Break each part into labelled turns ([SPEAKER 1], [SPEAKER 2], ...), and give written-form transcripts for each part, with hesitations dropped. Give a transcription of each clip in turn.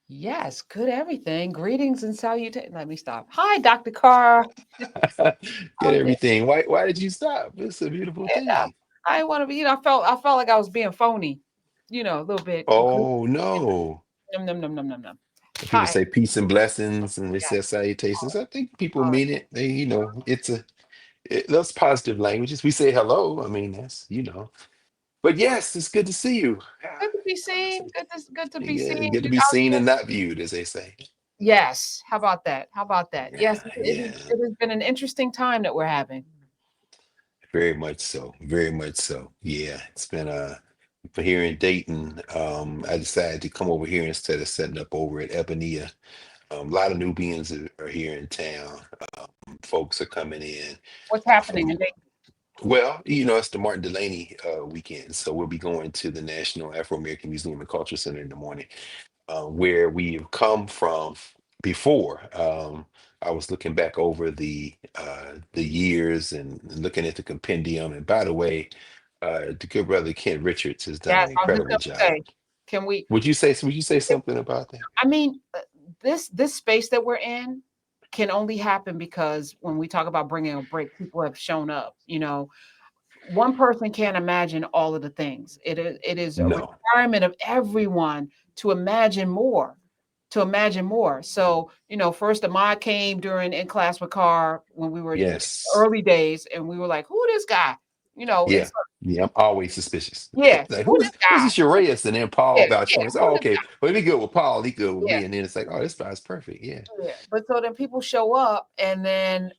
[SPEAKER 1] Yes, good everything. Greetings and salutations. Let me stop. Hi, Dr. Carr.
[SPEAKER 2] Get
[SPEAKER 1] I'm there.
[SPEAKER 2] everything. Why did you stop? It's a beautiful
[SPEAKER 1] Yeah,
[SPEAKER 2] thing.
[SPEAKER 1] I want to be, I felt like I was being phony, a little bit.
[SPEAKER 2] Oh no.
[SPEAKER 1] Num, num, num, num, num, num.
[SPEAKER 2] People
[SPEAKER 1] Hi.
[SPEAKER 2] say peace and blessings and they
[SPEAKER 1] Yes.
[SPEAKER 2] say salutations. I think people
[SPEAKER 1] Uh,
[SPEAKER 2] mean it. Those positive languages. We say hello. I mean, But yes, it's good to see you.
[SPEAKER 1] Good to be seen. Good to be
[SPEAKER 2] Yeah,
[SPEAKER 1] seen.
[SPEAKER 2] good to be seen and not viewed, as they say.
[SPEAKER 1] Yes. How about that? How about that? Yes,
[SPEAKER 2] Yeah,
[SPEAKER 1] it
[SPEAKER 2] yeah.
[SPEAKER 1] it has been an interesting time that we're having.
[SPEAKER 2] Very much so. Very much so. Yeah. It's been for here in Dayton. I decided to come over here instead of setting up over at Ebonea. A lot of Nubians are here in town. Folks are coming in
[SPEAKER 1] What's happening?
[SPEAKER 2] from
[SPEAKER 1] And they,
[SPEAKER 2] well, it's the Martin Delany weekend. So we'll be going to the National Afro American Museum and Culture Center in the morning, where we've come from before. I was looking back over the years and looking at the compendium. And by the way, the good brother Ken Richards has done
[SPEAKER 1] yes,
[SPEAKER 2] an
[SPEAKER 1] I was just
[SPEAKER 2] incredible
[SPEAKER 1] going to
[SPEAKER 2] job.
[SPEAKER 1] say, can we?
[SPEAKER 2] Would you say something about that?
[SPEAKER 1] I mean, this space that we're in can only happen because when we talk about bringing a break, people have shown up. One person can't imagine all of the things. It is a
[SPEAKER 2] No.
[SPEAKER 1] requirement of everyone to imagine more, to imagine more. So, first Ahmad came during in class with Carr when we were
[SPEAKER 2] Yes.
[SPEAKER 1] early days, and we were like, "Who this guy?" And
[SPEAKER 2] Yeah.
[SPEAKER 1] so,
[SPEAKER 2] Yeah. I'm always suspicious.
[SPEAKER 1] yeah,
[SPEAKER 2] Like,
[SPEAKER 1] who
[SPEAKER 2] who is
[SPEAKER 1] this
[SPEAKER 2] who's
[SPEAKER 1] guy?
[SPEAKER 2] this Urias? And then Paul
[SPEAKER 1] Yeah,
[SPEAKER 2] vouched
[SPEAKER 1] yeah,
[SPEAKER 2] for us.
[SPEAKER 1] who
[SPEAKER 2] Oh,
[SPEAKER 1] this
[SPEAKER 2] okay.
[SPEAKER 1] guy?
[SPEAKER 2] Well, he good with Paul. He good with
[SPEAKER 1] Yeah.
[SPEAKER 2] me. And then it's like, oh, this guy's perfect. Yeah.
[SPEAKER 1] Yeah, but so then people show up, and then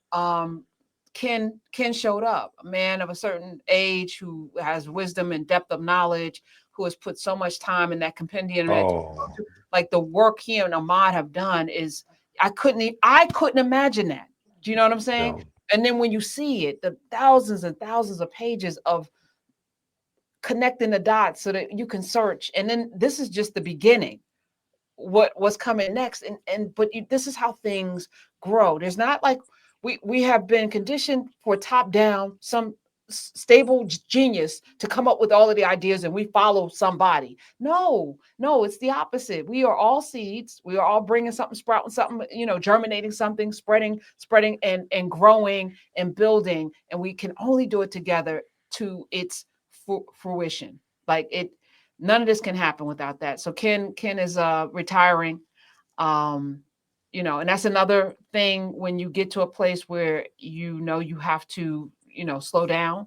[SPEAKER 1] Ken showed up, a man of a certain age who has wisdom and depth of knowledge, who has put so much time in that compendium.
[SPEAKER 2] Oh,
[SPEAKER 1] Like the work he and Ahmad have done is I couldn't imagine that. Do you know what I'm saying?
[SPEAKER 2] no.
[SPEAKER 1] And then when you see it, the thousands and thousands of pages of connecting the dots so that you can search, and then this is just the beginning what's coming next, and this is how things grow. There's not like we have been conditioned for top down, some stable genius to come up with all of the ideas, and we follow somebody. No, no, it's the opposite. We are all seeds. We are all bringing something, sprouting something, germinating something, spreading and growing and building, and we can only do it together to its fruition. Like it, none of this can happen without that. So Ken is retiring. Um, and that's another thing when you get to a place where you have to, slow down.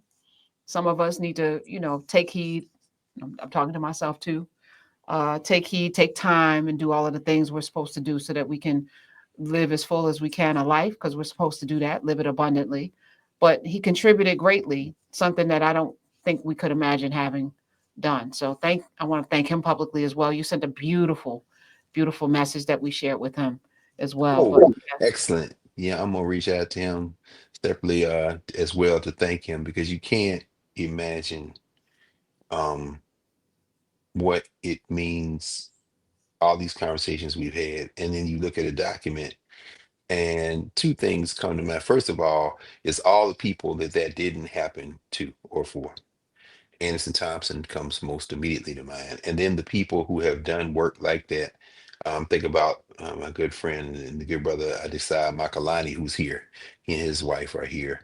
[SPEAKER 1] Some of us need to, take heed. I'm talking to myself too. Take heed, take time, and do all of the things we're supposed to do so that we can live as full as we can a life, because we're supposed to do that, live it abundantly. But he contributed greatly, something that I don't think we could imagine having done. So I want to thank him publicly as well. You sent a beautiful, beautiful message that we shared with him as well. But
[SPEAKER 2] Oh, excellent. Yeah, I'm gonna reach out to him separately as well to thank him because you can't imagine um what it means, all these conversations we've had, and then you look at a document and two things come to mind. First of all, is all the people that didn't happen to or for. Anderson Thompson comes most immediately to mind. And then the people who have done work like that. Think about my good friend and the good brother Adesai Makalani, who's here. He and his wife are here.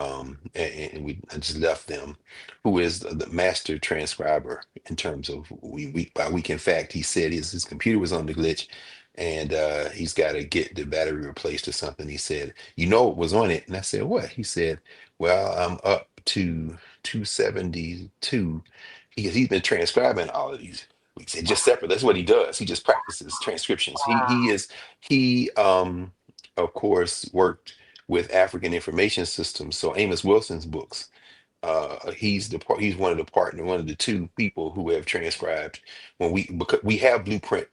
[SPEAKER 2] I just left them, who is the master transcriber in terms of week by week. In fact, he said his computer was on the glitch and he's got to get the battery replaced or something. He said, you know what was on it? And I said, what? He said, well, I'm up to 272 because he's been transcribing all of these. He said just separate. That's what he does. He just practices transcriptions. He of course worked with African information systems. So Amos Wilson's books. He's one of the partner, one of the two people who have transcribed because we have Blueprint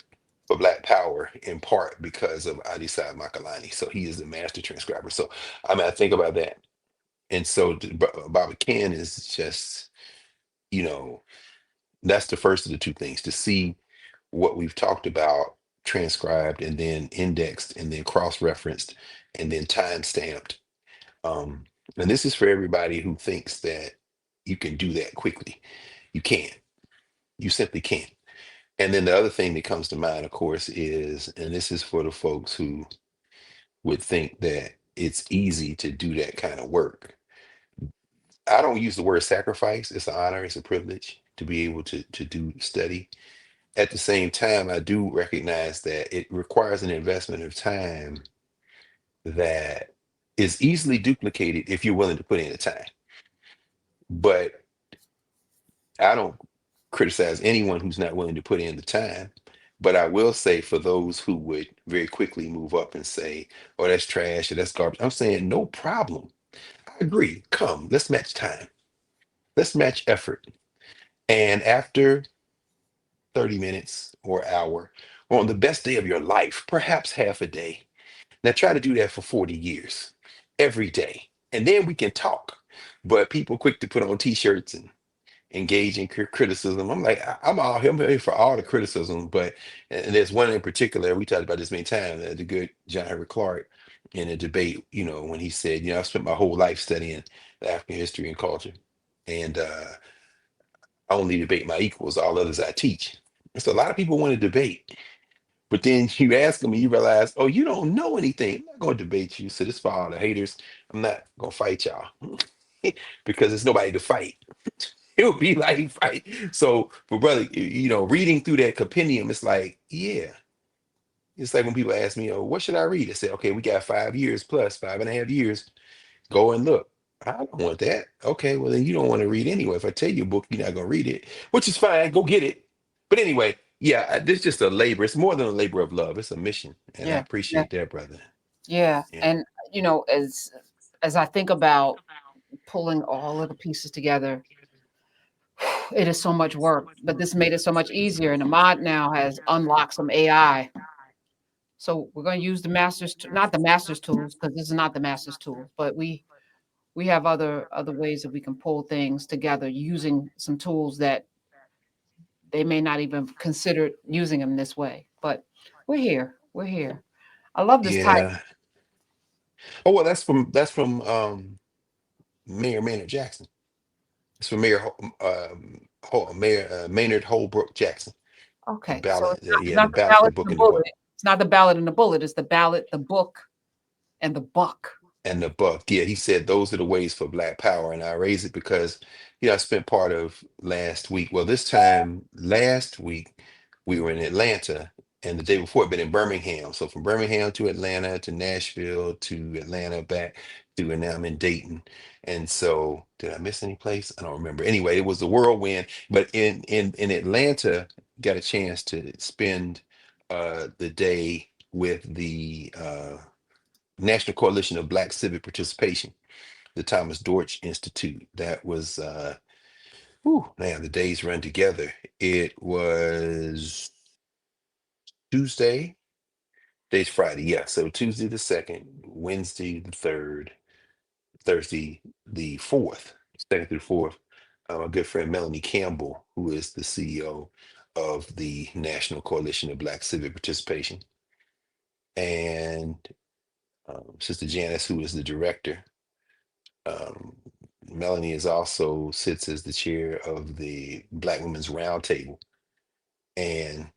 [SPEAKER 2] for Black Power in part because of Adesai Makalani. So he is the master transcriber. So I mean, I think about that. And so Baba Ken is just, you know, that's the first of the two things to see what we've talked about transcribed and then indexed and then cross-referenced and then time-stamped. Um, and this is for everybody who thinks that you can do that quickly. You can't. You simply can't. And then the other thing that comes to mind, of course, is, and this is for the folks who would think that it's easy to do that kind of work. I don't use the word sacrifice. It's an honor, it's a privilege to be able to do study. At the same time, I do recognize that it requires an investment of time that is easily duplicated if you're willing to put in the time. But I don't criticize anyone who's not willing to put in the time. But I will say, for those who would very quickly move up and say, oh, that's trash or that's garbage, I'm saying no problem. I agree. Come, let's match time. Let's match effort. And after 30 minutes or hour, or on the best day of your life, perhaps half a day, now try to do that for 40 years, every day. And then we can talk. But people quick to put on t-shirts and engage in criticism. I'm like, I'm here for all the criticism, but and there's one in particular, we talked about this many times, the good John Henry Clark in a debate, when he said, I've spent my whole life studying African history and culture. And I only debate my equals, all others I teach. And so a lot of people want to debate. But then you ask them and you realize, oh, you don't know anything. I'm not going to debate you. So this for all the haters. I'm not going to fight y'all because there's nobody to fight. It would be like fight. So, but brother, reading through that compendium, it's like, yeah. It's like when people ask me, oh, what should I read? I say, okay, we got 5 years plus 5.5 years. Go and look. I don't want that. Okay, well then you don't want to read anyway. If I tell you a book, you're not gonna read it, which is fine. Go get it. But anyway, yeah, this is just a labor. It's more than a labor of love. It's a mission, and I
[SPEAKER 1] Yeah, yeah,
[SPEAKER 2] appreciate that, brother.
[SPEAKER 1] yeah.
[SPEAKER 2] Yeah,
[SPEAKER 1] And as I think about pulling all of the pieces together, it is so much work. But this made it so much easier. And Ahmad now has unlocked some AI. So we're going to use the masters, not the masters tools, because this is not the masters tools, but we have other ways that we can pull things together using some tools that they may not even consider using them this way. But we're here. We're here. I love this title.
[SPEAKER 2] yeah. Oh well, that's from Mayor Maynard Jackson. It's from Mayor Maynard Holbrook Jackson. The
[SPEAKER 1] Okay, so
[SPEAKER 2] ballot,
[SPEAKER 1] it's
[SPEAKER 2] yeah, the
[SPEAKER 1] not the
[SPEAKER 2] ballot, the
[SPEAKER 1] ballot and
[SPEAKER 2] book,
[SPEAKER 1] the
[SPEAKER 2] and the
[SPEAKER 1] bullet.
[SPEAKER 2] book.
[SPEAKER 1] It's not the ballot and the bullet. It's the ballot, the book, and the buck.
[SPEAKER 2] And the buck. Yeah, he said those are the ways for Black Power. And I raise it because, I spent part of last week. Well, this time last week, we were in Atlanta, and the day before, been in Birmingham. So from Birmingham to Atlanta to Nashville to Atlanta back to, and now I'm in Dayton. And so, did I miss any place? I don't remember. Anyway, it was a whirlwind. But in Atlanta, got a chance to spend the day with the National Coalition of Black Civic Participation, the Thomas Dortch Institute. That was, man, the days run together. It was Tuesday, today's Friday, yeah. So Tuesday the 2nd, Wednesday the 3rd, Thursday the 4th, 2nd through 4th. My good friend Melanie Campbell, who is the CEO of the National Coalition of Black Civic Participation, and Sister Janice, who is the director. Um, Melanie is also sits as the chair of the Black Women's Roundtable. And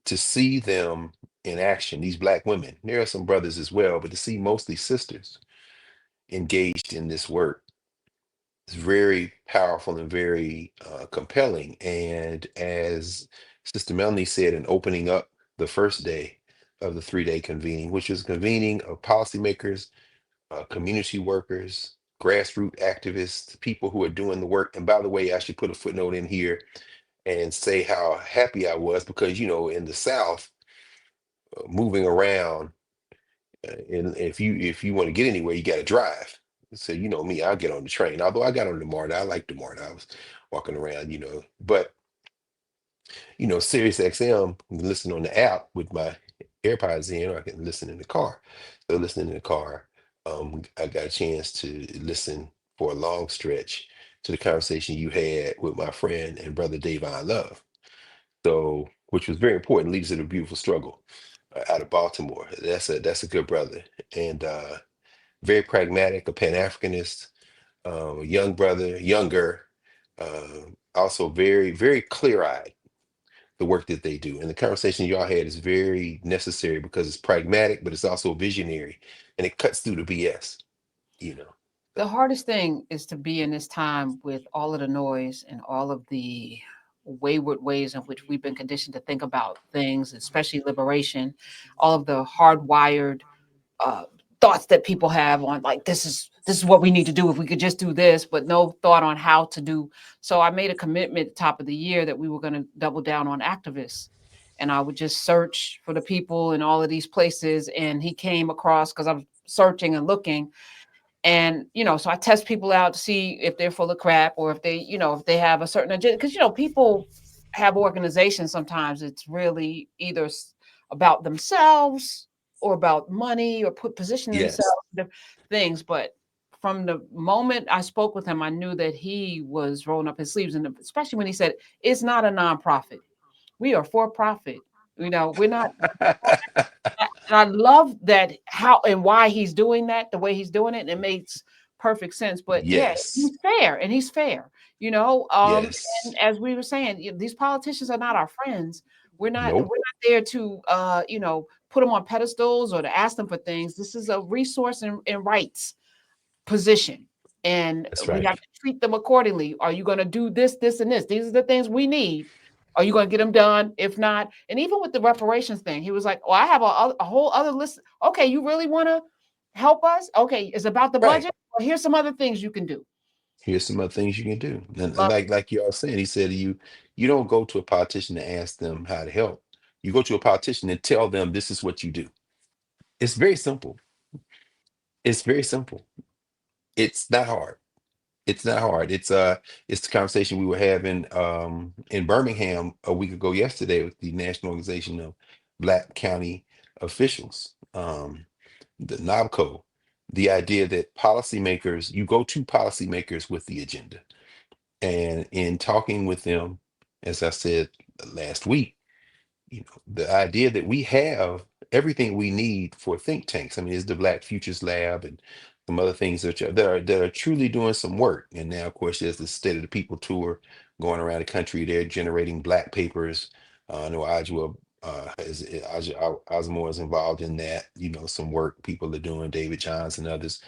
[SPEAKER 2] to see them in action, these Black women, there are some brothers as well, but to see mostly sisters engaged in this work is very powerful and very compelling. And as Sister Melanie said in opening up the first day of the 3-day convening, which was convening of policymakers, community workers, grassroots activists, people who are doing the work. And by the way, I should put a footnote in here and say how happy I was because, in the South, moving around, and if you want to get anywhere, you got to drive. So me, I'll get on the train. Although I got on the MARTA, I like the MARTA. I was walking around, but Sirius XM, listen on the app with my AirPods in, or I can listen in the car. So listening in the car, I got a chance to listen for a long stretch to the conversation you had with my friend and brother Davon Love. So, which was very important, leaders of the beautiful struggle out of Baltimore. That's a good brother, and very pragmatic, a Pan-Africanist, a young brother, younger, also very very clear-eyed the work that they do. And the conversation y'all had is very necessary because it's pragmatic, but it's also visionary, and it cuts through the BS, you know.
[SPEAKER 1] The hardest thing is to be in this time with all of the noise and all of the wayward ways in which we've been conditioned to think about things, especially liberation, all of the hardwired uh, thoughts that people have on like this is what we need to do if we could just do this, but no thought on how to do. So I made a commitment at the top of the year that we were going to double down on activists, and I would just search for the people in all of these places. And he came across because I'm searching and looking, and so I test people out to see if they're full of crap or if they if they have a certain agenda, because people have organizations. Sometimes it's really either about themselves or about money or position themselves
[SPEAKER 2] Yes.
[SPEAKER 1] the things. But from the moment I spoke with him, I knew that he was rolling up his sleeves, and especially when he said it's not a nonprofit, we are for profit. We're not. And I love that, how and why he's doing that, the way he's doing it. And it makes perfect sense. But yeah,
[SPEAKER 2] Yes.
[SPEAKER 1] he's fair, and he's fair.
[SPEAKER 2] Yes.
[SPEAKER 1] And as we were saying, these politicians are not our friends. We're
[SPEAKER 2] Nope.
[SPEAKER 1] not there to put them on pedestals or to ask them for things. This is a resource and rights position, and
[SPEAKER 2] That's
[SPEAKER 1] we have
[SPEAKER 2] right.
[SPEAKER 1] to treat them accordingly. Are you going to do this, this, and this? These are the things we need. Are you going to get them done? If not, and even with the reparations thing, he was like, "Oh, I have a whole other list." Okay, you really want to help us? Okay, it's about the
[SPEAKER 2] Right.
[SPEAKER 1] budget. Well, here's some other things you can do.
[SPEAKER 2] Here's some other things you can do. And
[SPEAKER 1] Love
[SPEAKER 2] like you all saying, he said you don't go to a politician to ask them how to help. You go to a politician and tell them this is what you do. It's very simple. It's very simple. It's not hard. It's not hard. It's the conversation we were having in Birmingham a week ago yesterday with the National Organization of Black County Officials, the NOBCO. The idea that policymakers, you go to policymakers with the agenda. And in talking with them, as I said last week, the idea that we have everything we need for think tanks. I mean, is the Black Futures Lab and some other things that are truly doing some work. And now, of course, there's the State of the People tour going around the country. They're generating black papers. I know Osmore is involved in that. Some work people are doing, David Johns and others.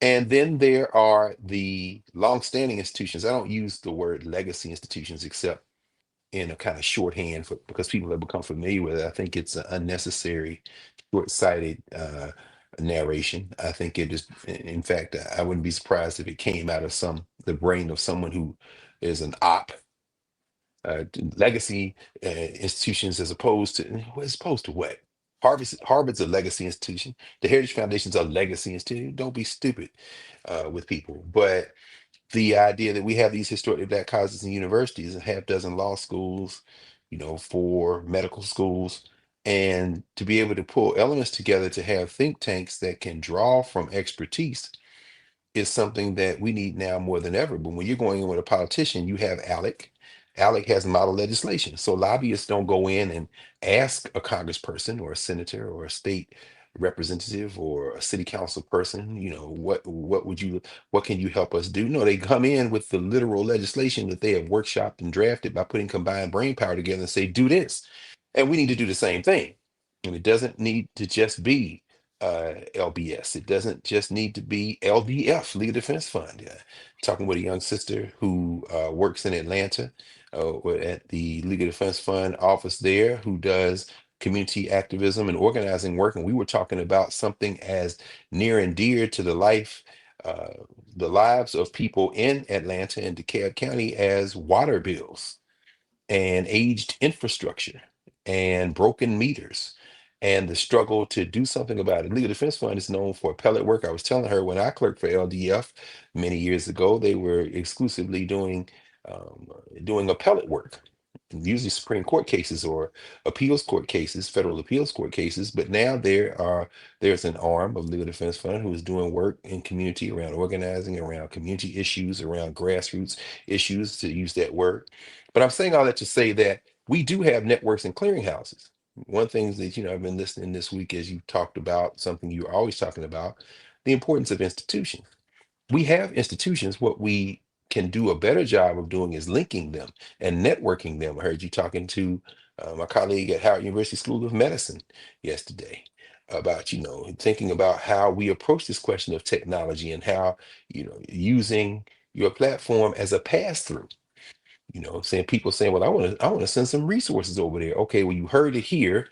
[SPEAKER 2] And then there are the longstanding institutions. I don't use the word legacy institutions except in a kind of shorthand because people have become familiar with it. I think it's an unnecessary, short-sighted narration. I think it is, in fact, I wouldn't be surprised if it came out of the brain of someone who is an op. Legacy institutions as opposed to what? Harvard's a legacy institution. The Heritage Foundation's a legacy institution. Don't be stupid with people. But the idea that we have these historically black colleges and universities, a half dozen law schools, 4 medical schools, and to be able to pull elements together to have think tanks that can draw from expertise is something that we need now more than ever. But when you're going in with a politician, you have ALEC. ALEC has model legislation. So lobbyists don't go in and ask a congressperson or a senator or a state representative or a city council person, what can you help us do? No, they come in with the literal legislation that they have workshopped and drafted by putting combined brain power together and say, do this. And we need to do the same thing. And it doesn't need to just be LBS. It doesn't just need to be LDF, Legal Defense Fund. Talking with a young sister who works in Atlanta at the Legal Defense Fund office there, who does community activism and organizing work. And we were talking about something as near and dear to uh, the lives of people in Atlanta and DeKalb County as water bills and aged infrastructure and broken meters and the struggle to do something about it. Legal Defense Fund is known for appellate work. I was telling her when I clerked for LDF many years ago, they were exclusively um, doing appellate work, usually Supreme Court cases or appeals court cases, federal appeals court cases. But now there's an arm of Legal Defense Fund who is doing work in community around organizing, around community issues, around grassroots issues, to use that word. But I'm saying all that to say that we do have networks and clearinghouses. One thing that I've been listening this week as you talked about something you're always talking about, the importance of institutions. We have institutions. What we can do a better job of doing is linking them and networking them. I heard you talking to my colleague at Howard University School of Medicine yesterday about, thinking about how we approach this question of technology and how, using your platform as a pass through. Saying people saying, well, I want to send some resources over there. Okay, well, you heard it here.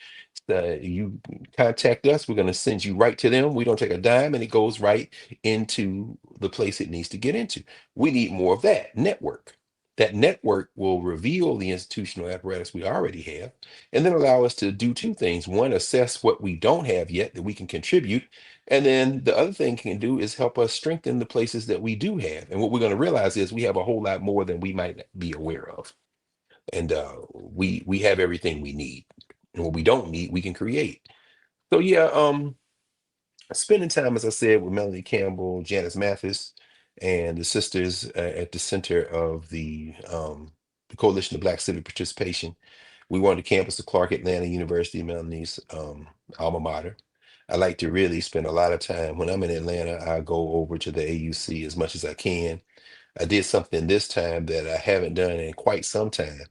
[SPEAKER 2] You contact us, we're going to send you right to them. We don't take a dime, and it goes right into the place it needs to get into. We need more of that network. That network will reveal the institutional apparatus we already have, and then allow us to do two things. One, assess what we don't have yet that we can contribute. And then the other thing it can do is help us strengthen the places that we do have. And what we're going to realize is we have a whole lot more than we might be aware of. And we have everything we need. And what we don't need, we can create. So yeah, spending time, as I said, with Melanie Campbell, Janice Mathis, and the sisters at the center of the Coalition of Black Civic Participation. We were on the campus of Clark Atlanta University, Melanie's alma mater. I like to really spend a lot of time when I'm in Atlanta. I go over to the AUC as much as I can. I did something this time that I haven't done in quite some time.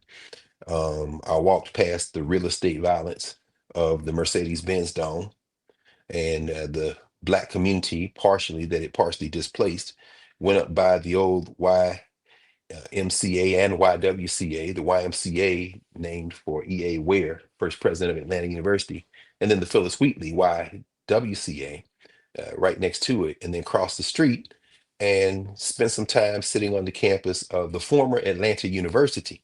[SPEAKER 2] I walked past the real estate violence of the Mercedes-Benz Dome and the Black community, partially that it partially displaced, went up by the old YMCA and YWCA, the YMCA named for E.A. Ware, first president of Atlanta University, and then the Phyllis Wheatley YWCA right next to it, and then crossed the street and spent some time sitting on the campus of the former Atlanta University.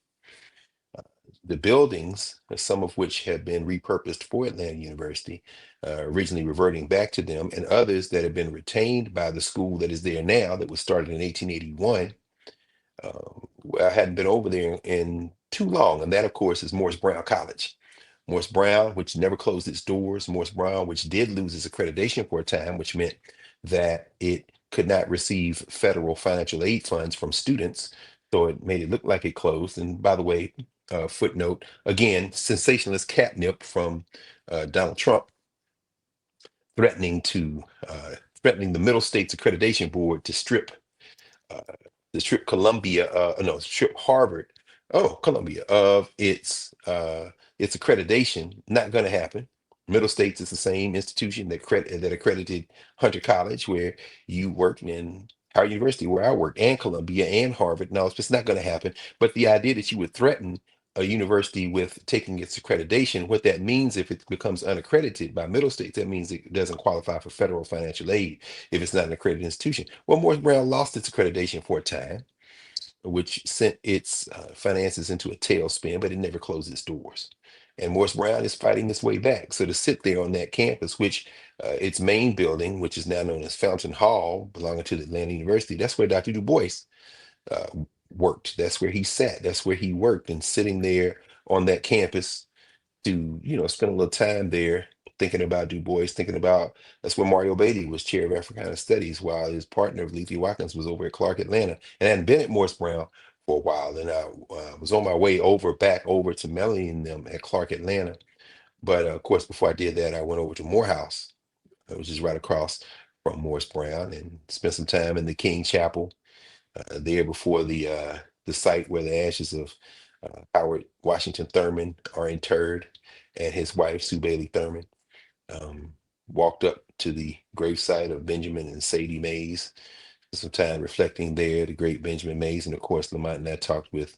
[SPEAKER 2] The buildings, some of which have been repurposed for Atlanta University, originally reverting back to them, and others that have been retained by the school that is there now, that was started in 1881. I hadn't been over there in too long, and that, of course, is Morris Brown College. Morris Brown, which never closed its doors, Morris Brown, which did lose its accreditation for a time, which meant that it could not receive federal financial aid funds from students. So it made it look like it closed. And by the way, footnote, again, sensationalist catnip from Donald Trump threatening to threatening the Middle States Accreditation Board to strip uh, Columbia, no, strip Harvard, Columbia of its accreditation. Not going to happen. Middle States is the same institution that accredited Hunter College, where you worked, in Howard University, where I worked, and Columbia and Harvard. No, it's just not going to happen. But the idea that you would threaten a university with taking its accreditation, what that means if it becomes unaccredited by Middle States, that means it doesn't qualify for federal financial aid if it's not an accredited institution. Well, Morris Brown lost its accreditation for a time, which sent its finances into a tailspin, but it never closed its doors. And Morris Brown is fighting its way back. So to sit there on that campus, which its main building, which is now known as Fountain Hall, belonging to the Atlanta University, that's where Dr. Du Bois uh, worked. That's where he sat. That's where he worked. And sitting there on that campus to, spend a little time there thinking about Du Bois, thinking about, that's where Mario Beatty was chair of Africana Studies, while his partner, Lethe Watkins, was over at Clark Atlanta, and I hadn't been at Morris Brown for a while. And I was on my way back over to Melanie and them at Clark Atlanta. But of course, before I did that, I went over to Morehouse, which is right across from Morris Brown, and spent some time in the King Chapel there before the site where the ashes of Howard Washington Thurman are interred, and his wife Sue Bailey Thurman. Um, Walked up to the gravesite of Benjamin and Sadie Mays. Some time reflecting there, the great Benjamin Mays, and of course Lamont and I talked with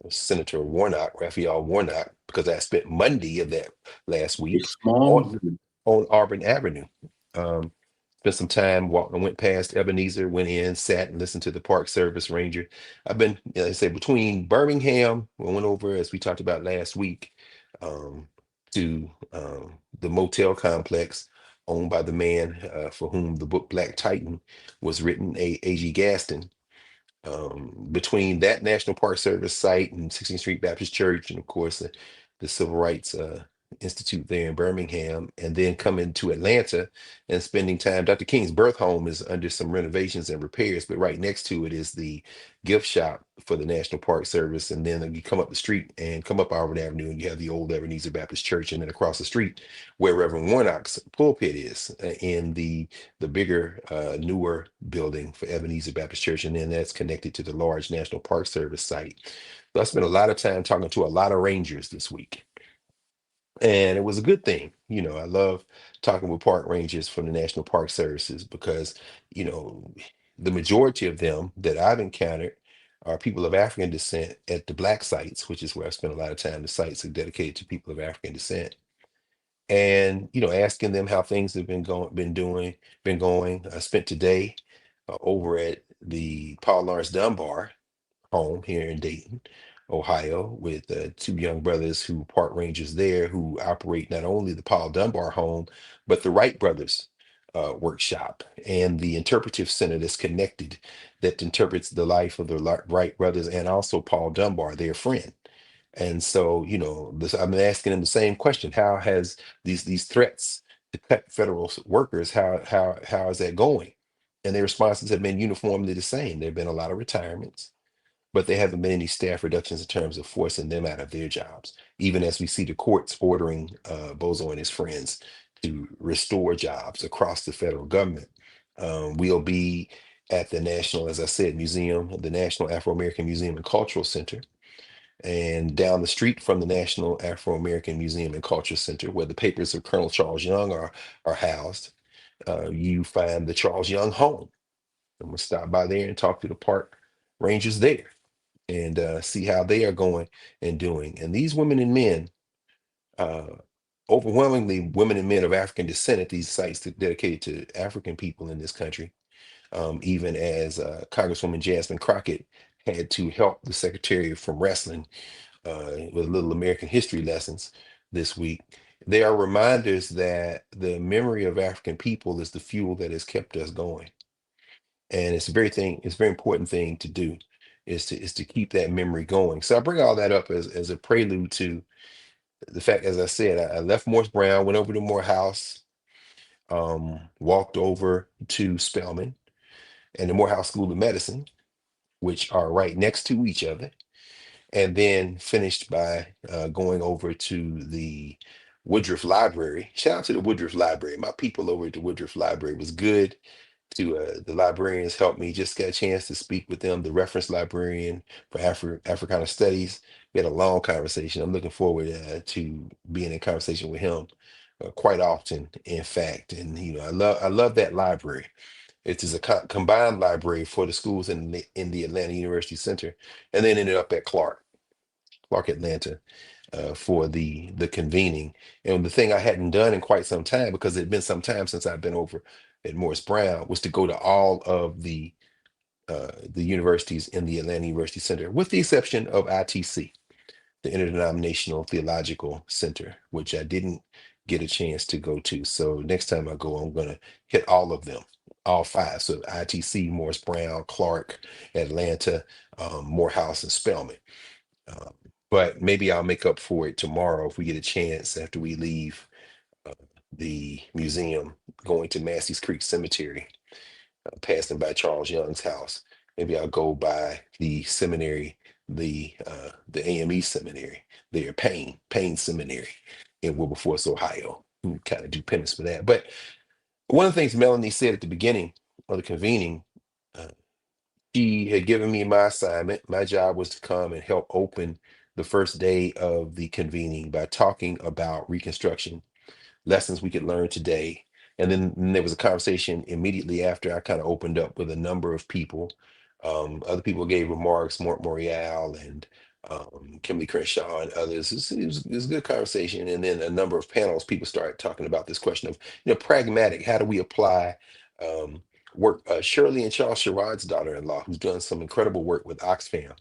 [SPEAKER 2] Senator Warnock, Raphael Warnock, because I spent Monday of that last
[SPEAKER 3] A
[SPEAKER 2] week
[SPEAKER 3] small
[SPEAKER 2] on Auburn Avenue. Um, Spent some time walking, went past Ebenezer, went in, sat and listened to the Park Service Ranger. I've been, I say, between Birmingham, we went over as we talked about last week, um, to the motel complex owned by the man for whom the book Black Titan was written, A.G. Gaston. Between that National Park Service site and 16th Street Baptist Church, and of course the Civil Rights Institute there in Birmingham, and then coming to Atlanta and spending time. Dr. King's birth home is under some renovations and repairs, but right next to it is the gift shop for the National Park Service. And then you come up the street and come up Auburn Avenue, and you have the old Ebenezer Baptist Church, and then across the street where Reverend Warnock's pulpit is, in the bigger, newer building for Ebenezer Baptist Church, and then that's connected to the large National Park Service site. So I spent a lot of time talking to a lot of rangers this week. And it was a good thing. I love talking with park rangers from the National Park Services because, you know, the majority of them that I've encountered are people of African descent at the Black sites, which is where I spend a lot of time. The sites are dedicated to people of African descent. And, asking them how things have been going. I spent today over at the Paul Lawrence Dunbar home here in Dayton, Ohio, with two young brothers who park rangers there who operate not only the Paul Dunbar home, but the Wright brothers workshop and the interpretive center that's connected, that interprets the life of the Wright brothers and also Paul Dunbar, their friend. And so, I'm asking them the same question: How has these threats to cut federal workers? How is that going? And their responses have been uniformly the same. There have been a lot of retirements, but there haven't been any staff reductions in terms of forcing them out of their jobs, even as we see the courts ordering Bozo and his friends to restore jobs across the federal government. We'll be at the National, as I said, Museum, the National Afro-American Museum and Cultural Center, and down the street from the National Afro-American Museum and Culture Center, where the papers of Colonel Charles Young are housed, you find the Charles Young home. I'm gonna stop by there and talk to the park rangers there and see how they are going and doing. And these women and men, uh, overwhelmingly women and men of African descent at these sites dedicated to African people in this country, even as Congresswoman Jasmine Crockett had to help the secretary from wrestling with little American history lessons this week. They are reminders that the memory of African people is the fuel that has kept us going. And it's a very important thing to do, is to keep that memory going. So I bring all that up as a prelude to the fact, as I said, I left Morris Brown, went over to Morehouse, walked over to Spelman and the Morehouse School of Medicine, which are right next to each other, and then finished by going over to the Woodruff Library. Shout out to the Woodruff Library. My people over at the Woodruff Library was good to the librarians. Helped me. Just got a chance to speak with them, the reference librarian for Africana Studies. We had a long conversation. I'm looking forward to being in conversation with him quite often, in fact. And I love that library. It is a combined library for the schools in the Atlanta University Center, and then ended up at Clark Atlanta for the convening. And the thing I hadn't done in quite some time, because it had been some time since I've been over at Morris Brown, was to go to all of the universities in the Atlanta University Center, with the exception of ITC, the Interdenominational Theological Center, which I didn't get a chance to go to. So next time I go, I'm gonna hit all of them, all five. So ITC, Morris Brown, Clark, Atlanta, Morehouse, and Spelman. Um, but maybe I'll make up for it tomorrow if we get a chance after we leave uh, the museum, going to Massey's Creek Cemetery, passing by Charles Young's house. Maybe I'll go by the seminary, the AME seminary there, Payne Seminary in Wilberforce, Ohio. Kind of do penance for that. But one of the things Melanie said at the beginning of the convening, uh, she had given me my assignment. My job was to come and help open the first day of the convening by talking about Reconstruction, lessons we could learn today. And then there was a conversation immediately after. I kind of opened up with a number of people. Other people gave remarks, Mort Morial and Kimberly Crenshaw and others. It was a good conversation. And then a number of panels, people started talking about this question of, pragmatic. How do we apply um, work? Shirley and Charles Sherrod's daughter-in-law, who's done some incredible work with Oxfam,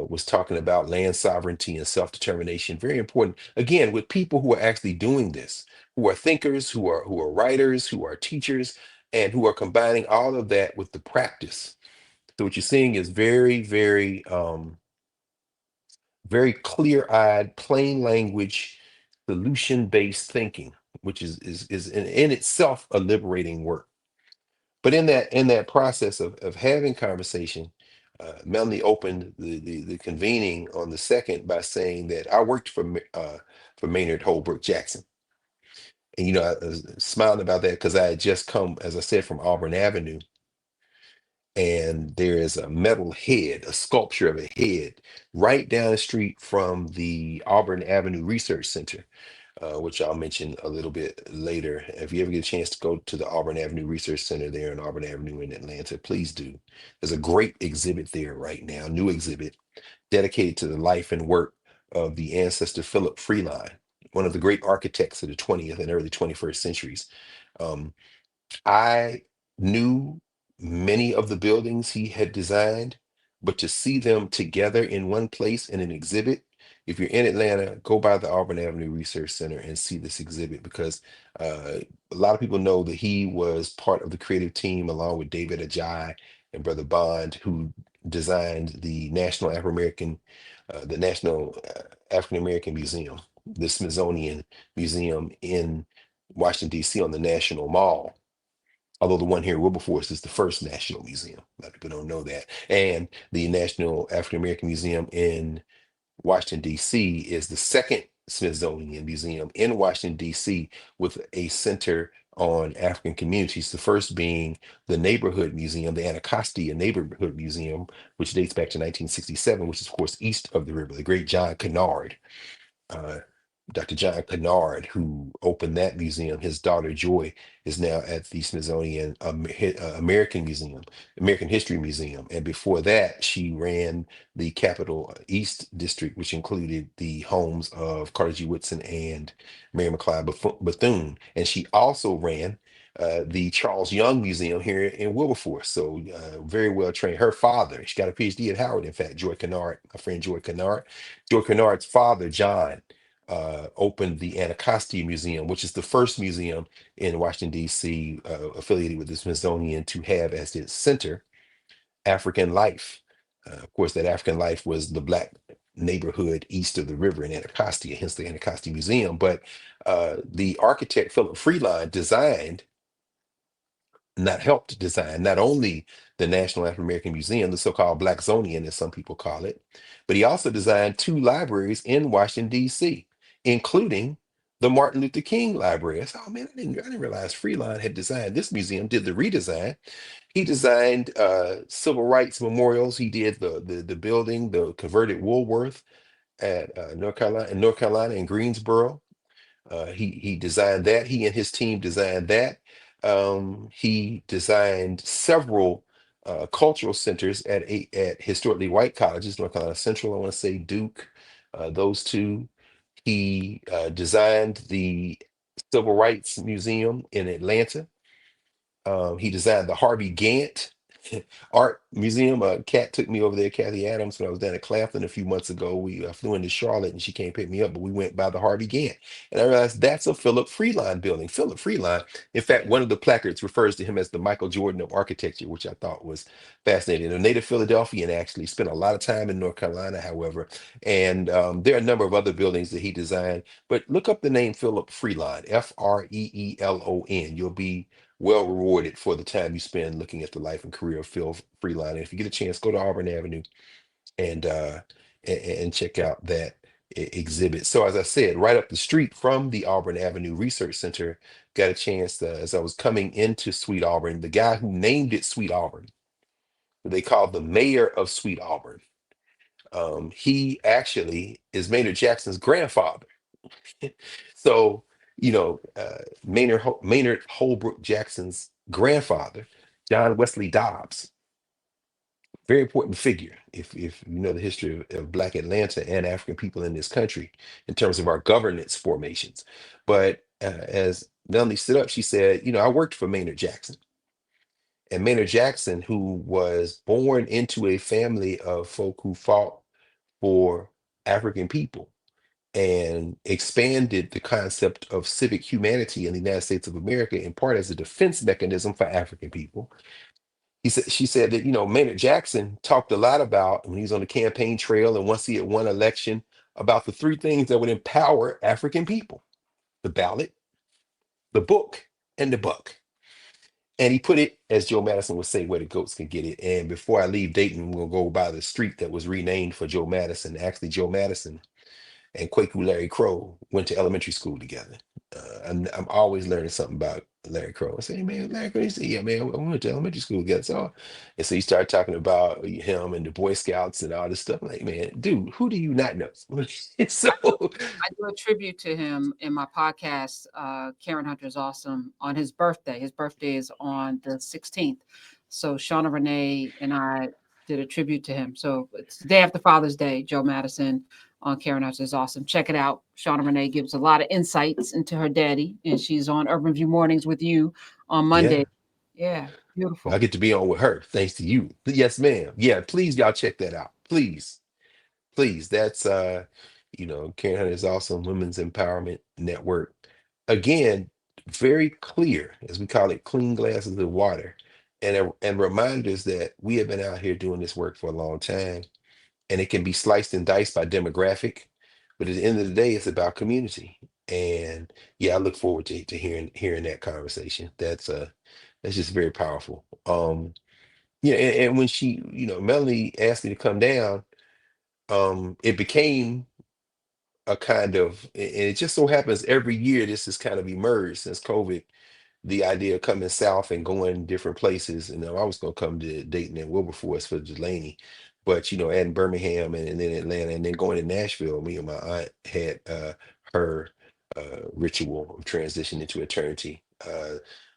[SPEAKER 2] was talking about land sovereignty and self-determination. Very important. Again, with people who are actually doing this, who are thinkers, who are writers, who are teachers, and who are combining all of that with the practice. So what you're seeing is very, very, very clear-eyed, plain language, solution-based thinking, which is in itself a liberating work. But in that process of having conversation, Melanie opened the convening on the second by saying that I worked for Maynard Holbrook Jackson. And I was smiling about that because I had just come, as I said, from Auburn Avenue, and there is a metal head, a sculpture of a head, right down the street from the Auburn Avenue Research Center, which I'll mention a little bit later. If you ever get a chance to go to the Auburn Avenue Research Center there in Auburn Avenue in Atlanta, please do. There's a great exhibit there right now, new exhibit dedicated to the life and work of the ancestor Philip Freeline, one of the great architects of the 20th and early 21st centuries. Um, I knew many of the buildings he had designed, but to see them together in one place in an exhibit, if you're in Atlanta, go by the Auburn Avenue Research Center and see this exhibit because a lot of people know that he was part of the creative team along with David Ajay and Brother Bond, who designed the National African American Museum, the Smithsonian Museum in Washington, D.C. on the National Mall, although the one here in Wilberforce is the first national museum. A lot of people don't know that. And the National African American Museum in Washington, D.C. is the second Smithsonian Museum in Washington, D.C., with a center on African communities. The first being the Neighborhood Museum, the Anacostia Neighborhood Museum, which dates back to 1967, which is, of course, east of the river, the great John Kennard. uh, Dr. John Kennard, who opened that museum, his daughter Joy is now at the Smithsonian American Museum, American History Museum. And before that, she ran the Capitol East District, which included the homes of Carter G. Woodson and Mary McLeod Bethune. And she also ran the Charles Young Museum here in Wilberforce. So very well trained. Her father, she got a PhD at Howard, in fact, Joy Kennard, my friend Joy Kennard. Joy Kennard's father, John, opened the Anacostia Museum, which is the first museum in Washington, D.C., affiliated with the Smithsonian, to have as its center African life. Of course, that African life was the Black neighborhood east of the river in Anacostia, hence the Anacostia Museum. But the architect Philip Freeline helped design not only the National African American Museum, the so-called Blacksonian, as some people call it, but he also designed two libraries in Washington, D.C., including the Martin Luther King Library. I said, oh man, I didn't realize Freeline had designed this museum, did the redesign. He designed civil rights memorials. He did the building, the converted Woolworth at North Carolina in Greensboro. He designed that. He and his team designed that. He designed several cultural centers at historically white colleges, North Carolina Central, I want to say Duke, those two. He designed the Civil Rights Museum in Atlanta. He designed the Harvey Gantt Art Museum. Kat took me over there, Kathy Adams, when I was down at Claflin a few months ago. We flew into Charlotte and she came pick me up, but we went by the Harvey Gantt. And I realized that's a Philip Freeline building. Philip Freeline, in fact, one of the placards refers to him as the Michael Jordan of architecture, which I thought was fascinating. A native Philadelphian, actually spent a lot of time in North Carolina, however. And there are a number of other buildings that he designed. But look up the name Philip Freeline, Freelon. You'll be well rewarded for the time you spend looking at the life and career of Phil Freeline. And if you get a chance, go to Auburn Avenue and check out that exhibit. So as I said, right up the street from the Auburn Avenue Research Center, got a chance as I was coming into Sweet Auburn, the guy who named it Sweet Auburn, who they called the mayor of Sweet Auburn. He actually is Maynard Jackson's grandfather. So, Maynard Holbrook Jackson's grandfather, John Wesley Dobbs, very important figure if you know the history of Black Atlanta and African people in this country in terms of our governance formations. But as Melanie stood up, she said, I worked for Maynard Jackson. And Maynard Jackson, who was born into a family of folk who fought for African people and expanded the concept of civic humanity in the United States of America in part as a defense mechanism for African people. She said that, Maynard Jackson talked a lot about when he was on the campaign trail and once he had won election about the three things that would empower African people: the ballot, the book, and the buck. And he put it, as Joe Madison would say, where the goats can get it. And before I leave Dayton, we'll go by the street that was renamed for Joe Madison. Actually, Joe Madison and Kwaku Larry Crow went to elementary school together. I'm always learning something about Larry Crow. I said, hey man, Larry Crow. He said, yeah, man, we went to elementary school together. So, and so he started talking about him and the Boy Scouts and all this stuff. I'm like, man, dude, who do you not know? So,
[SPEAKER 1] I do a tribute to him in my podcast. Karen Hunter is awesome on his birthday. His birthday is on the 16th. So Shauna Renee and I did a tribute to him. So it's the day after Father's Day. Joe Madison on Karen Hunter is awesome. Check it out. Shauna Renee gives a lot of insights into her daddy, and she's on Urban View Mornings with you on
[SPEAKER 2] yeah,
[SPEAKER 1] Monday. Yeah,
[SPEAKER 2] I
[SPEAKER 1] beautiful.
[SPEAKER 2] get to be on with her thanks to you. Yes, ma'am. Yeah, please, y'all check that out. Please, please. That's Karen Hunter is awesome. Women's Empowerment Network. Again, very clear, as we call it, clean glasses of water, and reminders that we have been out here doing this work for a long time, and it can be sliced and diced by demographic, but at the end of the day, it's about community. And yeah, I look forward to hearing that conversation. That's just very powerful. Yeah, and when Melanie asked me to come down, it became a kind of, and it just so happens every year this has kind of emerged since COVID, the idea of coming south and going different places. And I was going to come to Dayton and Wilberforce for Delany, but and Birmingham and then Atlanta and then going to Nashville. Me and my aunt had her ritual of transition into eternity.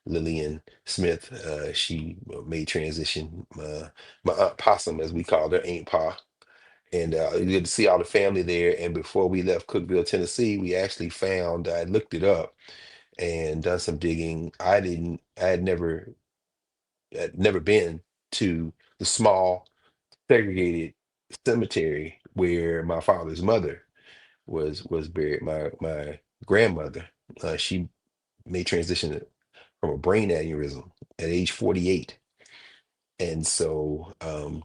[SPEAKER 2] Lillian Smith, she made transition. My aunt Possum, as we called her, Aunt Pa. And you get to see all the family there. And before we left Cookeville, Tennessee, we actually found, I looked it up and done some digging. I had never been to the small segregated cemetery where my father's mother was buried. My grandmother, she made transition from a brain aneurysm at age 48. And so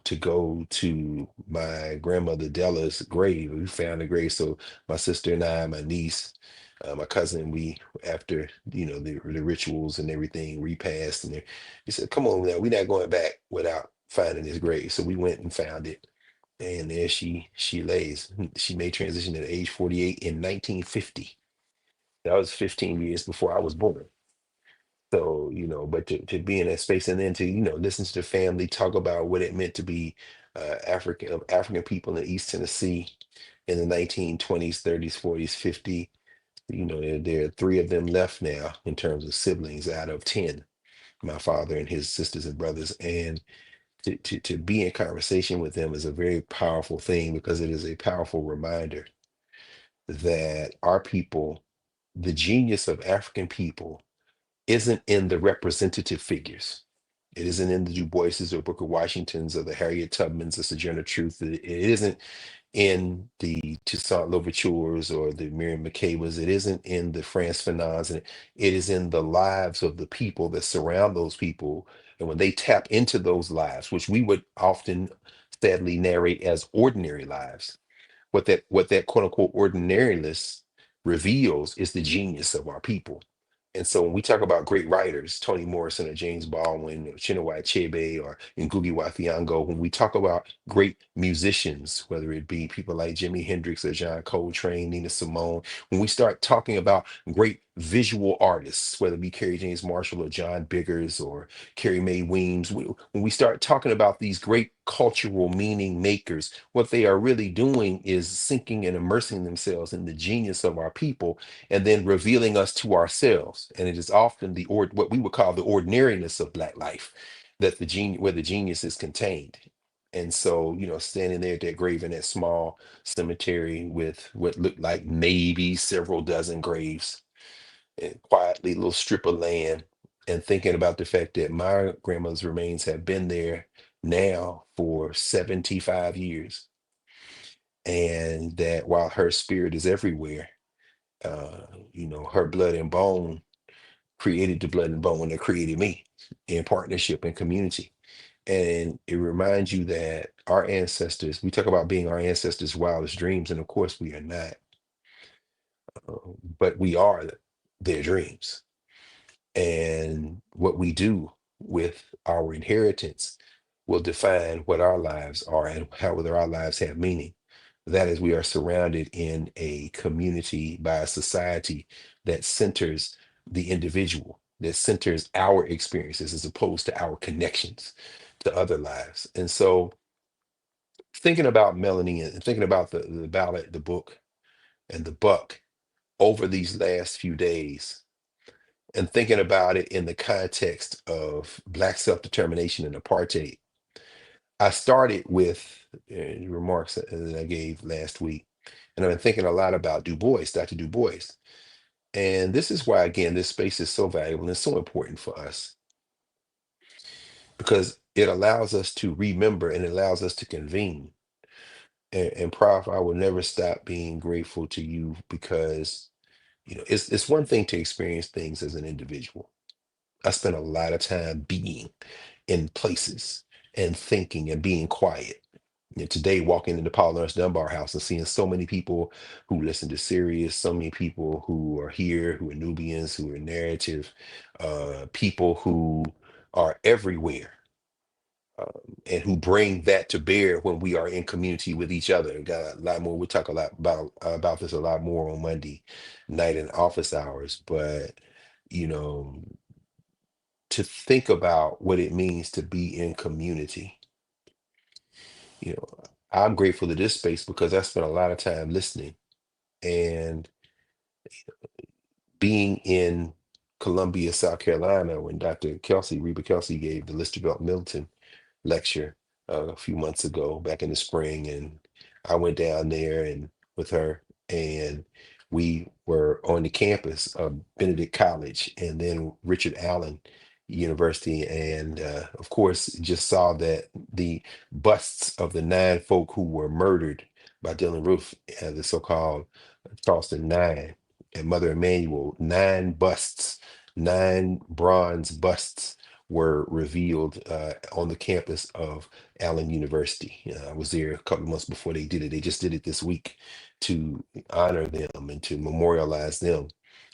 [SPEAKER 2] to go to my grandmother Della's grave, we found the grave. So my sister and I, my niece, my cousin, we, after the rituals and everything, repast, and he said, "Come on now, we're not going back without finding this grave." So we went and found it, and there she lays. She made transition at age 48 in 1950. That was 15 years before I was born. So, but to be in that space and then to, listen to the family talk about what it meant to be African people in East Tennessee in the 1920s, 30s, 40s, 50s. There are three of them left now in terms of siblings out of 10, my father and his sisters and brothers. And to be in conversation with them is a very powerful thing because it is a powerful reminder that our people, the genius of African people, isn't in the representative figures. It isn't in the Du Boises or Booker Washingtons or the Harriet Tubmans or Sojourner Truth. It isn't in the Toussaint Louvertures or the Miriam Makebas. It isn't in the Frantz Fanons. And it is in the lives of the people that surround those people. And when they tap into those lives, which we would often sadly narrate as ordinary lives, what that quote unquote ordinariness reveals is the genius of our people. And so when we talk about great writers, Toni Morrison or James Baldwin or Chinua Achebe or Ngugi wa Thiong'o, when we talk about great musicians, whether it be people like Jimi Hendrix or John Coltrane, Nina Simone, when we start talking about great visual artists, whether it be Kerry James Marshall or John Biggers or Carrie Mae Weems, when we start talking about these great cultural meaning makers, what they are really doing is sinking and immersing themselves in the genius of our people and then revealing us to ourselves. And it is often what we would call the ordinariness of Black life, that where the genius is contained. And so, standing there at that grave in that small cemetery with what looked like maybe several dozen graves, and quietly little strip of land, and thinking about the fact that my grandmother's remains have been there now for 75 years, and that while her spirit is everywhere, uh, her blood and bone created the blood and bone that created me in partnership and community. And it reminds you that our ancestors, we talk about being our ancestors' wildest dreams, and of course we are not, but we are their dreams. And what we do with our inheritance will define what our lives are and how whether our lives have meaning. That is, we are surrounded in a community by a society that centers the individual. that centers our experiences as opposed to our connections to other lives. And so thinking about Melanie and thinking about the ballot, the book, and the buck over these last few days, and thinking about it in the context of Black self-determination and apartheid, I started with remarks that I gave last week. And I've been thinking a lot about Du Bois, Dr. Du Bois. And this is why, again, this space is so valuable and so important for us because it allows us to remember and it allows us to convene. And Prof, I will never stop being grateful to you because, it's one thing to experience things as an individual. I spent a lot of time being in places and thinking and being quiet. Today, walking into Paul Laurence Dunbar house and seeing so many people who listen to Sirius, so many people who are here, who are Nubians, who are narrative, people who are everywhere, and who bring that to bear when we are in community with each other. Got a lot more. We'll talk a lot about this a lot more on Monday night in office hours, but you know, to think about what it means to be in community. You know, I'm grateful to this space because I spent a lot of time listening and being in Columbia, South Carolina, when Dr. Reba Kelsey, gave the Lister Belt Milton lecture a few months ago, back in the spring, and I went down there and with her, and we were on the campus of Benedict College and then Richard Allen University, and of course, just saw that the busts of the 9 folk who were murdered by Dylan Roof, the so-called Charleston Nine, and Mother Emanuel, 9 busts, 9 bronze busts were revealed on the campus of Allen University. I was there a couple of months before they did it. They just did it this week to honor them and to memorialize them.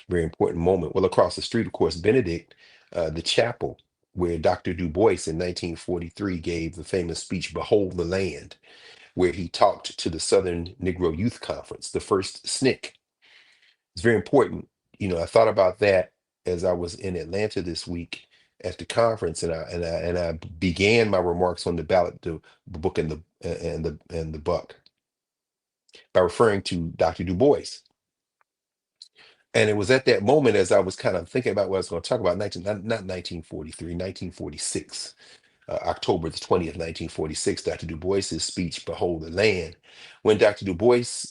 [SPEAKER 2] Very important moment. Well, across the street, of course, Benedict, the chapel where Dr. Du Bois in 1943 gave the famous speech, Behold the Land, where he talked to the Southern Negro Youth Conference, the first SNCC. It's very important. I thought about that as I was in Atlanta this week at the conference, and I began my remarks on the ballot, the book, and the buck by referring to Dr. Du Bois. And it was at that moment as I was kind of thinking about what I was going to talk about, not 1943, 1946, October the 20th, 1946, Dr. Du Bois's speech, Behold the Land, when Dr. Du Bois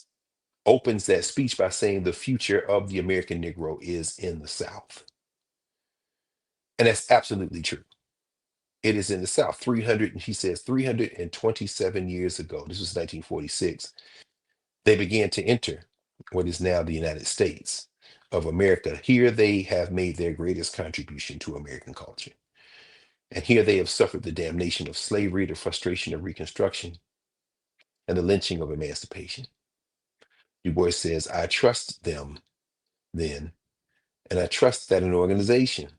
[SPEAKER 2] opens that speech by saying the future of the American Negro is in the South. And that's absolutely true. It is in the South. 327 years ago, this was 1946, they began to enter what is now the United States of America. Here they have made their greatest contribution to American culture. And here they have suffered the damnation of slavery, the frustration of Reconstruction, and the lynching of emancipation. Du Bois says, I trust them then, and I trust that an organization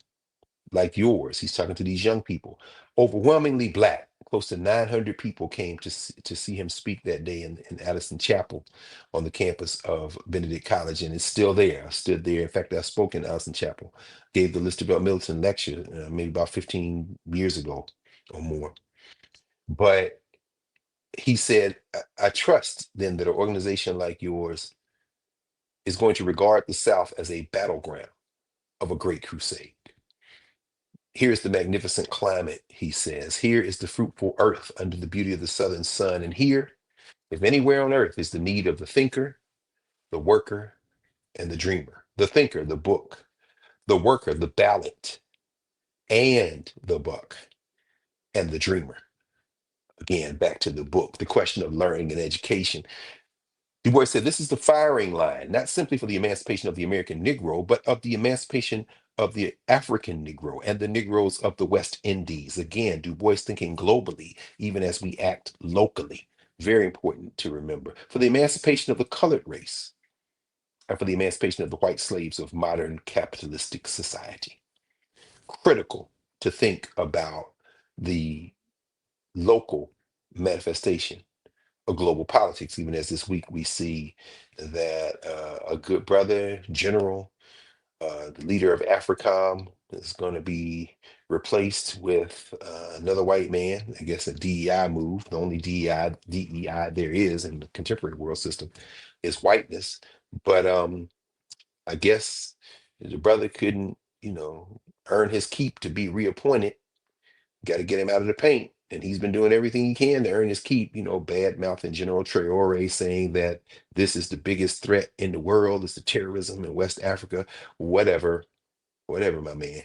[SPEAKER 2] like yours, he's talking to these young people, overwhelmingly Black. Close to 900 people came to see him speak that day in Addison Chapel on the campus of Benedict College, and it's still there. I stood there. In fact, I spoke in Addison Chapel, gave the Lister Belt Milton lecture maybe about 15 years ago or more. But he said, I trust then that an organization like yours is going to regard the South as a battleground of a great crusade. Here's the magnificent climate, he says. Here is the fruitful earth under the beauty of the southern sun. And here, if anywhere on earth, is the need of the thinker, the worker, and the dreamer. The thinker, the book, the worker, the ballot, and the buck, and the dreamer. Again, back to the book, the question of learning and education. Du Bois said, this is the firing line, not simply for the emancipation of the American Negro, but of the emancipation of the African Negro and the Negroes of the West Indies. Again, Du Bois thinking globally, even as we act locally. Very important to remember. For the emancipation of the colored race and for the emancipation of the white slaves of modern capitalistic society. Critical to think about the local manifestation of global politics, even as this week we see that a good brother, general, The leader of AFRICOM is going to be replaced with another white man. I guess a DEI move. The only DEI there is in the contemporary world system is whiteness. But I guess the brother couldn't, earn his keep to be reappointed. Got to get him out of the paint. And he's been doing everything he can to earn his keep, bad mouthing General Traore, saying that this is the biggest threat in the world, it's the terrorism in West Africa, whatever, whatever, my man.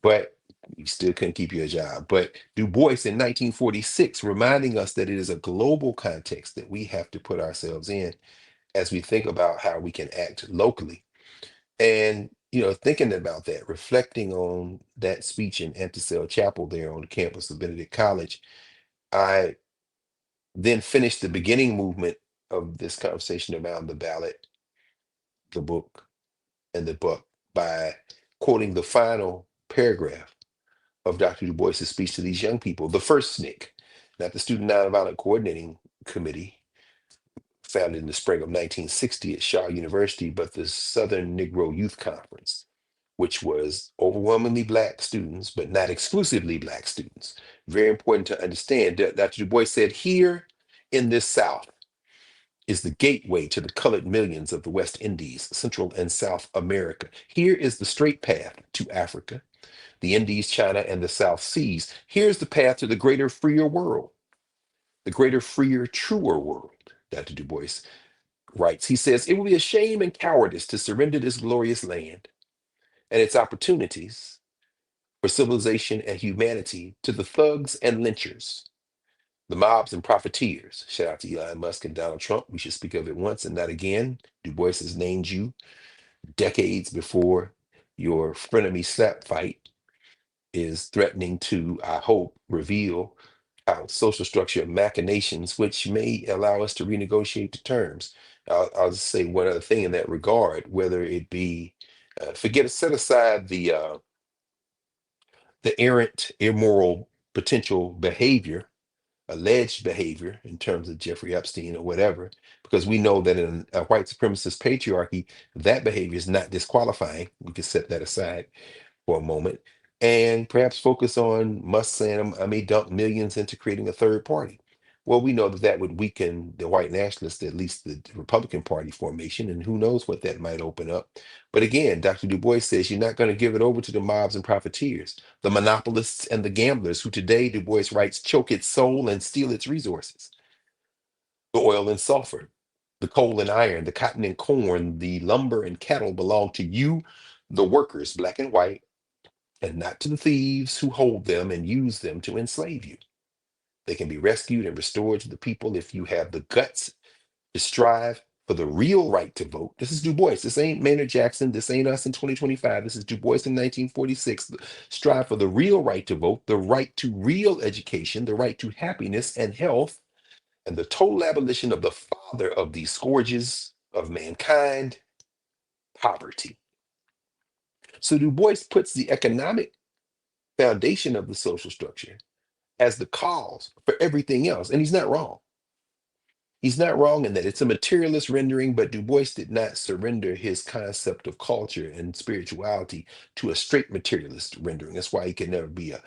[SPEAKER 2] But you still couldn't keep your job. But Du Bois in 1946, reminding us that it is a global context that we have to put ourselves in as we think about how we can act locally. And thinking about that, reflecting on that speech in Anticel Chapel there on the campus of Benedict College, I then finished the beginning movement of this conversation around the ballot, the book, and the book by quoting the final paragraph of Dr. Du Bois's speech to these young people, the first SNCC, not the Student Nonviolent Coordinating Committee, founded in the spring of 1960 at Shaw University, but the Southern Negro Youth Conference, which was overwhelmingly Black students, but not exclusively Black students. Very important to understand. Dr. Du Bois said, here in this South is the gateway to the colored millions of the West Indies, Central and South America. Here is the straight path to Africa, the Indies, China, and the South Seas. Here's the path to the greater, freer world, the greater, freer, truer world, Dr. Du Bois writes. He says, it will be a shame and cowardice to surrender this glorious land and its opportunities for civilization and humanity to the thugs and lynchers, the mobs and profiteers. Shout out to Elon Musk and Donald Trump. We should speak of it once and not again. Du Bois has named you decades before your frenemy slap fight is threatening to, I hope, reveal our social structure machinations, which may allow us to renegotiate the terms. I'll just say one other thing in that regard, whether it be, set aside the errant, immoral potential behavior, alleged behavior in terms of Jeffrey Epstein or whatever, because we know that in a white supremacist patriarchy, that behavior is not disqualifying. We can set that aside for a moment and perhaps focus on Musk saying, I may dump millions into creating a third party. Well, we know that that would weaken the white nationalists, at least the Republican Party formation, and who knows what that might open up. But again, Dr. Du Bois says you're not going to give it over to the mobs and profiteers, the monopolists and the gamblers who today, Du Bois writes, choke its soul and steal its resources. The oil and sulfur, the coal and iron, the cotton and corn, the lumber and cattle belong to you, the workers, black and white, and not to the thieves who hold them and use them to enslave you. They can be rescued and restored to the people if you have the guts to strive for the real right to vote. This is Du Bois. This ain't Maynard Jackson. This ain't us in 2025. This is Du Bois in 1946. Strive for the real right to vote, the right to real education, the right to happiness and health, and the total abolition of the father of these scourges of mankind, poverty. So Du Bois puts the economic foundation of the social structure as the cause for everything else. And he's not wrong. He's not wrong in that it's a materialist rendering, but Du Bois did not surrender his concept of culture and spirituality to a straight materialist rendering. That's why he can never be a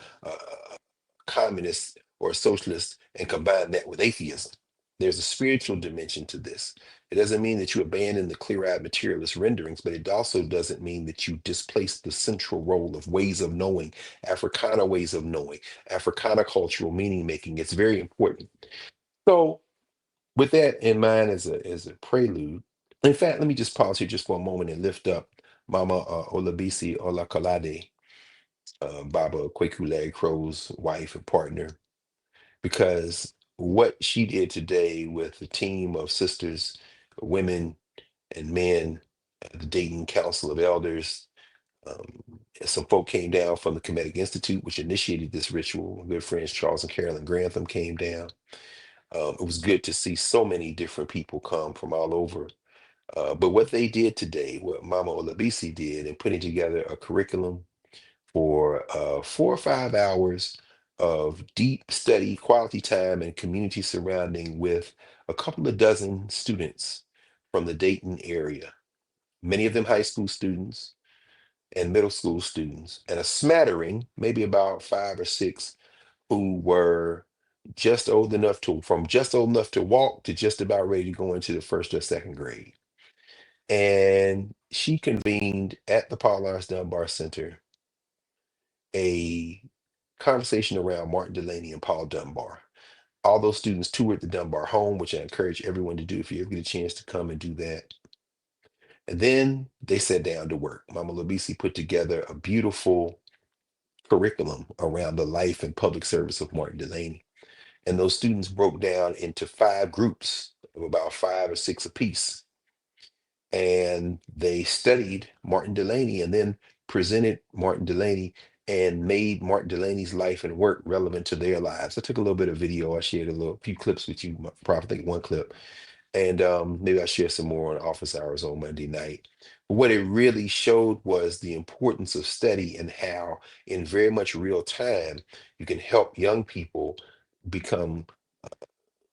[SPEAKER 2] communist or a socialist and combine that with atheism. There's a spiritual dimension to this. It doesn't mean that you abandon the clear-eyed materialist renderings, but it also doesn't mean that you displace the central role of ways of knowing, Africana ways of knowing, Africana cultural meaning making. It's very important. So, with that in mind as a prelude, in fact, let me just pause here just for a moment and lift up Mama Olabisi Olakolade, Baba Kwekule Crow's wife and partner, because what she did today with a team of sisters, women, and men at the Dayton Council of Elders. Um, some folk came down from the Kemetic Institute, which initiated this ritual. My good friends Charles and Carolyn Grantham came down. It was good to see so many different people come from all over. But what they did today, what Mama Olabisi did in putting together a curriculum for 4 or 5 hours of deep study, quality time, and community surrounding with a couple of dozen students from the Dayton area, many of them high school students, and middle school students, and a smattering, maybe about 5 or 6, who were just old enough to walk to just about ready to go into the first or second grade. And she convened at the Paul Laurence Dunbar Center a conversation around Martin Delany and Paul Dunbar. All those students toured the Dunbar home, which I encourage everyone to do if you ever get a chance to come and do that. And then they sat down to work. Mama Labisi put together a beautiful curriculum around the life and public service of Martin Delany. And those students broke down into 5 groups of about 5 or 6 apiece. And they studied Martin Delany and then presented Martin Delany and made Martin Delany's life and work relevant to their lives. I took a little bit of video. I shared few clips with you, probably think one clip. And maybe I'll share some more on office hours on Monday night. What it really showed was the importance of study and how, in very much real time, you can help young people become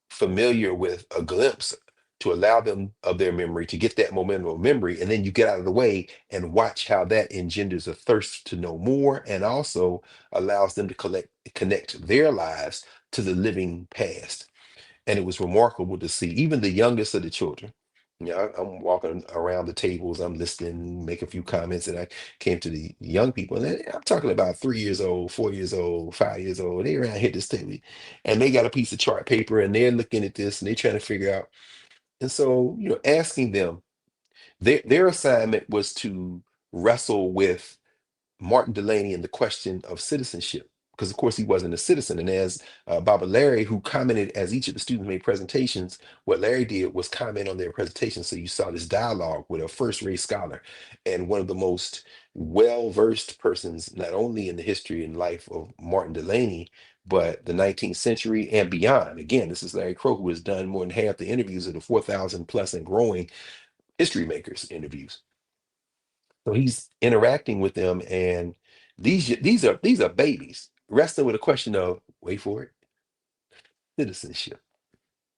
[SPEAKER 2] familiar with a glimpse to allow them of their memory to get that momentum of memory, and then you get out of the way and watch how that engenders a thirst to know more, and also allows them to connect their lives to the living past. And it was remarkable to see even the youngest of the children. I'm walking around the tables, I'm listening, make a few comments, and I came to the young people, and I'm talking about 3 years old, 4 years old, 5 years old. They around here this table, and they got a piece of chart paper, and they're looking at this, and they're trying to figure out. And so, asking them, their assignment was to wrestle with Martin Delany and the question of citizenship, because of course he wasn't a citizen. And as Baba Larry, who commented as each of the students made presentations, what Larry did was comment on their presentation. So you saw this dialogue with a first-rate scholar and one of the most well-versed persons, not only in the history and life of Martin Delany, but the 19th century and beyond. Again, this is Larry Crow, who has done more than half the interviews of the 4,000 plus and growing history makers interviews. So he's interacting with them, and these are babies wrestling with a question of, wait for it, citizenship.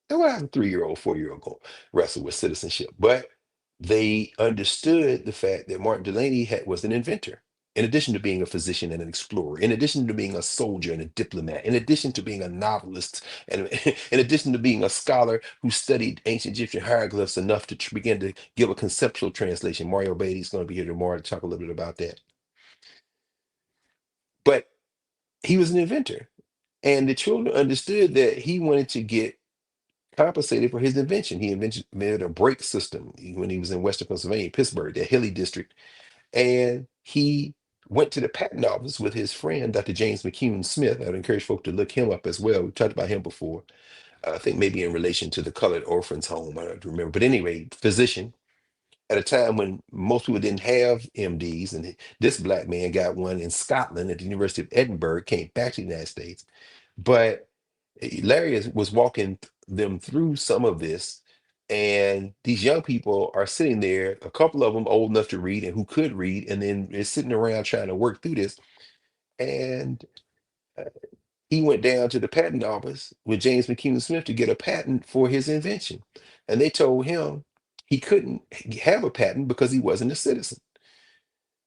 [SPEAKER 2] And what a 3-year-old, 4-year-old go wrestle with citizenship? But they understood the fact that Martin Delany was an inventor. In addition to being a physician and an explorer, in addition to being a soldier and a diplomat, in addition to being a novelist, and in addition to being a scholar who studied ancient Egyptian hieroglyphs enough to begin to give a conceptual translation. Mario Beatty's going to be here tomorrow to talk a little bit about that. But he was an inventor, and the children understood that he wanted to get compensated for his invention. He invented a brake system when he was in Western Pennsylvania, Pittsburgh, the Hilly district. And he went to the patent office with his friend, Dr. James McCune Smith. I'd encourage folks to look him up as well. We've talked about him before. I think maybe in relation to the Colored Orphans Home. I don't remember. But anyway, physician at a time when most people didn't have MDs. And this black man got one in Scotland at the University of Edinburgh, came back to the United States. But Larry was walking them through some of this, and these young people are sitting there, a couple of them old enough to read and who could read, and then is sitting around trying to work through this. And uh, he went down to the patent office with James McCune Smith to get a patent for his invention. And they told him he couldn't have a patent because he wasn't a citizen.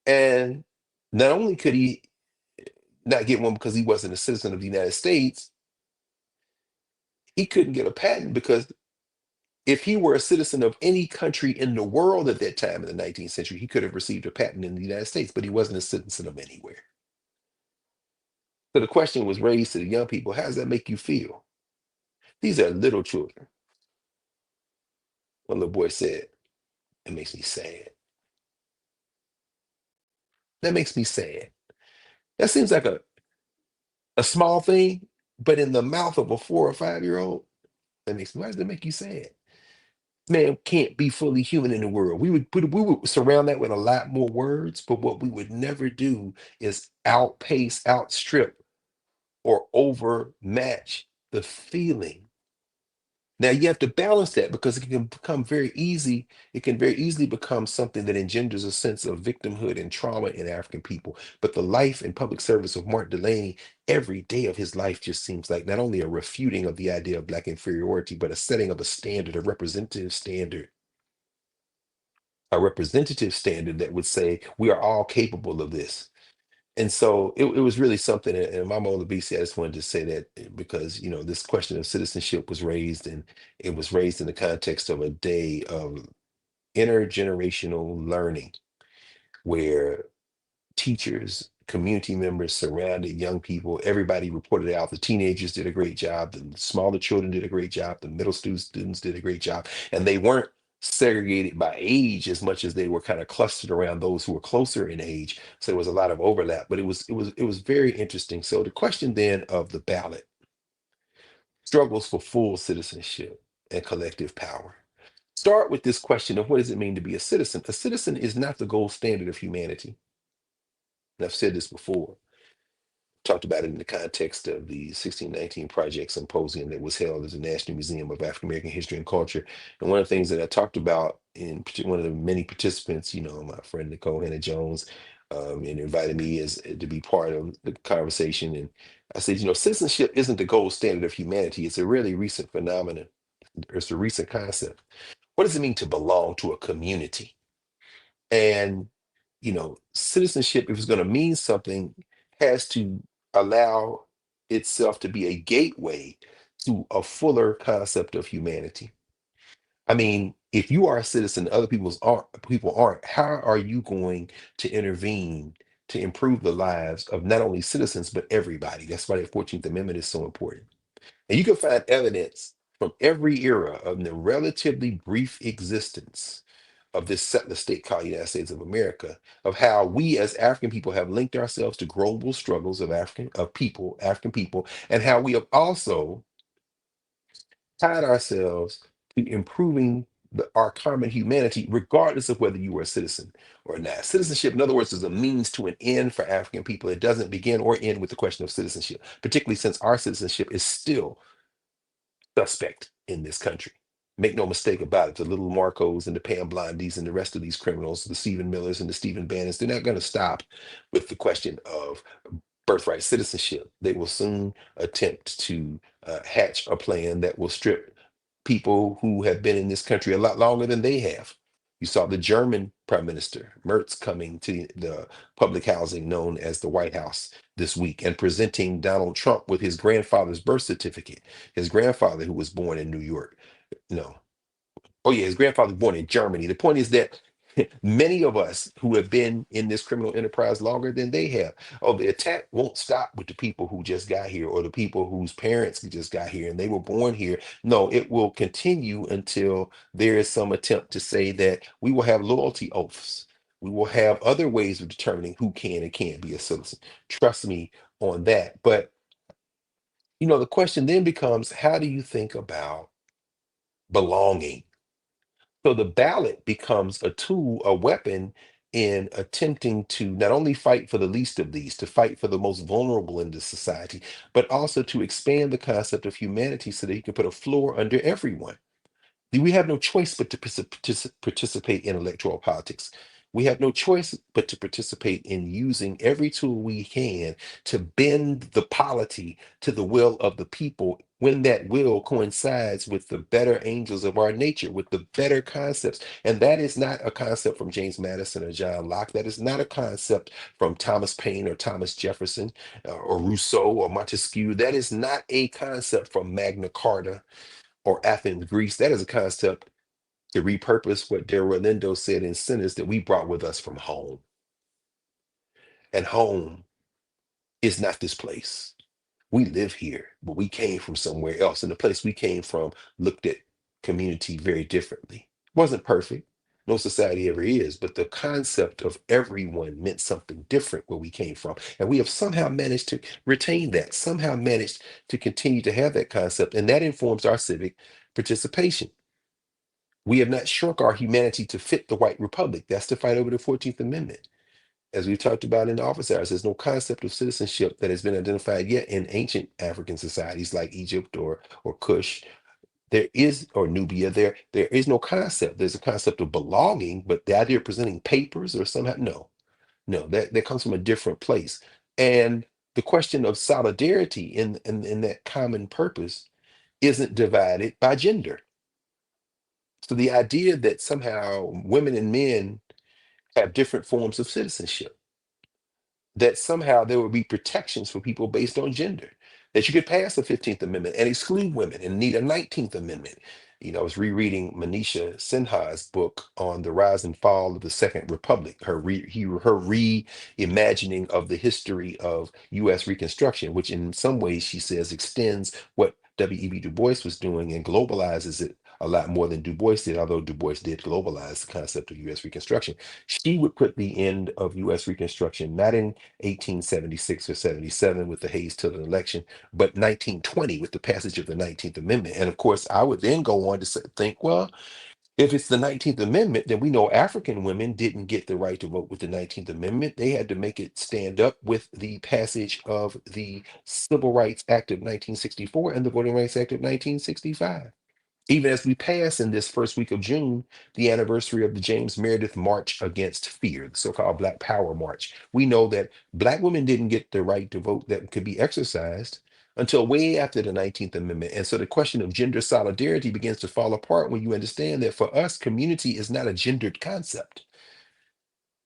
[SPEAKER 2] And not only could he not get one because he wasn't a citizen of the United States, he couldn't get a patent because if he were a citizen of any country in the world at that time in the 19th century, he could have received a patent in the United States, but he wasn't a citizen of anywhere. So the question was raised to the young people, how does that make you feel? These are little children. One little boy said, it makes me sad. That makes me sad. That seems like a small thing, but in the mouth of a 4 or 5-year-old, why does that make you sad? Man can't be fully human in the world. We would surround that with a lot more words, but what we would never do is outpace, outstrip, or overmatch the feeling. Now you have to balance that because it can become very easy. It can very easily become something that engenders a sense of victimhood and trauma in African people. But the life and public service of Martin Delany, every day of his life just seems like not only a refuting of the idea of Black inferiority, but a setting of a standard, a representative standard a representative standard that would say we are all capable of this. And so it was really something, and Mama Ola BC, I just wanted to say that because, this question of citizenship was raised, and it was raised in the context of a day of intergenerational learning where teachers, community members surrounded young people. Everybody reported out. The teenagers did a great job. The smaller children did a great job. The middle students did a great job. And they weren't segregated by age as much as they were kind of clustered around those who were closer in age. So there was a lot of overlap, but it was very interesting. So the question then of the ballot struggles for full citizenship and collective power. Start with this question of what does it mean to be a citizen? A citizen is not the gold standard of humanity. And I've said this before, talked about it in the context of the 1619 Project Symposium that was held at the National Museum of African American History and Culture. And one of the things that I talked about one of the many participants, my friend Nicole Hannah Jones, and invited me as to be part of the conversation. And I said, citizenship isn't the gold standard of humanity. It's a really recent phenomenon. It's a recent concept. What does it mean to belong to a community? And, citizenship, if it's going to mean something, has to allow itself to be a gateway to a fuller concept of humanity. I mean, if you are a citizen, other people aren't, how are you going to intervene to improve the lives of not only citizens, but everybody? That's why the 14th Amendment is so important. And you can find evidence from every era of the relatively brief existence of this settler state called United States of America, of how we as African people have linked ourselves to global struggles of African people, and how we have also tied ourselves to improving our common humanity, regardless of whether you were a citizen or not. Citizenship, in other words, is a means to an end for African people. It doesn't begin or end with the question of citizenship, particularly since our citizenship is still suspect in this country. Make no mistake about it. The little Marcos and the Pam Blondies and the rest of these criminals, the Stephen Millers and the Stephen Bannons, they're not going to stop with the question of birthright citizenship. They will soon attempt to hatch a plan that will strip people who have been in this country a lot longer than they have. You saw the German Prime Minister, Merz, coming to the public housing known as the White House this week and presenting Donald Trump with his grandfather's birth certificate. His grandfather, who was born in New York. No. Oh, yeah, his grandfather was born in Germany. The point is that many of us who have been in this criminal enterprise longer than they have, oh, the attack won't stop with the people who just got here or the people whose parents just got here and they were born here. No, it will continue until there is some attempt to say that we will have loyalty oaths. We will have other ways of determining who can and can't be a citizen. Trust me on that. But, the question then becomes, how do you think about belonging? So the ballot becomes a tool, a weapon in attempting to not only fight for the least of these, to fight for the most vulnerable in this society, but also to expand the concept of humanity so that you can put a floor under everyone. We have no choice but to participate in electoral politics. We have no choice but to participate in using every tool we can to bend the polity to the will of the people when that will coincides with the better angels of our nature, with the better concepts. And that is not a concept from James Madison or John Locke. That is not a concept from Thomas Paine or Thomas Jefferson or Rousseau or Montesquieu. That is not a concept from Magna Carta or Athens, Greece. That is a concept to repurpose what De Rolando said in Sinners that we brought with us from home. And home is not this place. We live here, but we came from somewhere else. And the place we came from looked at community very differently. Wasn't perfect. No society ever is, but the concept of everyone meant something different where we came from. And we have somehow managed to retain that, somehow managed to continue to have that concept. And that informs our civic participation. We have not shrunk our humanity to fit the white republic. That's the fight over the 14th Amendment. As we've talked about in office hours, there's no concept of citizenship that has been identified yet in ancient African societies like Egypt or Kush. There is, or Nubia, there is no concept. There's a concept of belonging, but the idea of presenting papers or somehow, no, that comes from a different place. And the question of solidarity in that common purpose isn't divided by gender. So the idea that somehow women and men have different forms of citizenship, that somehow there would be protections for people based on gender, that you could pass the 15th Amendment and exclude women and need a 19th Amendment. I was rereading Manisha Sinha's book on the rise and fall of the Second Republic, her reimagining of the history of U.S. Reconstruction, which in some ways she says extends what W.E.B. Du Bois was doing and globalizes it a lot more than Du Bois did, although Du Bois did globalize the concept of U.S. Reconstruction. She would put the end of U.S. Reconstruction not in 1876 or 77 with the Hayes-Tilden election, but 1920 with the passage of the 19th Amendment. And of course, I would then go on to think, well, if it's the 19th Amendment, then we know African women didn't get the right to vote with the 19th Amendment. They had to make it stand up with the passage of the Civil Rights Act of 1964 and the Voting Rights Act of 1965. Even as we pass in this first week of June, the anniversary of the James Meredith March Against Fear, the so-called Black Power March, we know that Black women didn't get the right to vote that could be exercised until way after the 19th Amendment. And so the question of gender solidarity begins to fall apart when you understand that for us, community is not a gendered concept.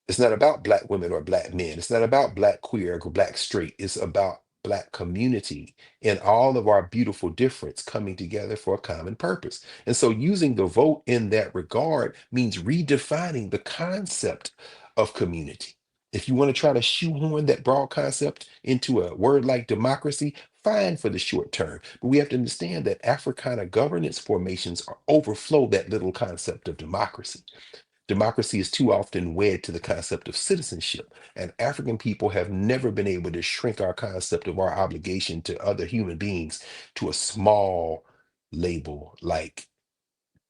[SPEAKER 2] It's not about Black women or Black men. It's not about Black queer or Black straight. It's about Black community and all of our beautiful difference coming together for a common purpose. And so using the vote in that regard means redefining the concept of community. If you want to try to shoehorn that broad concept into a word like democracy, fine for the short term. But we have to understand that Africana governance formations overflow that little concept of democracy. Democracy is too often wed to the concept of citizenship, and African people have never been able to shrink our concept of our obligation to other human beings to a small label like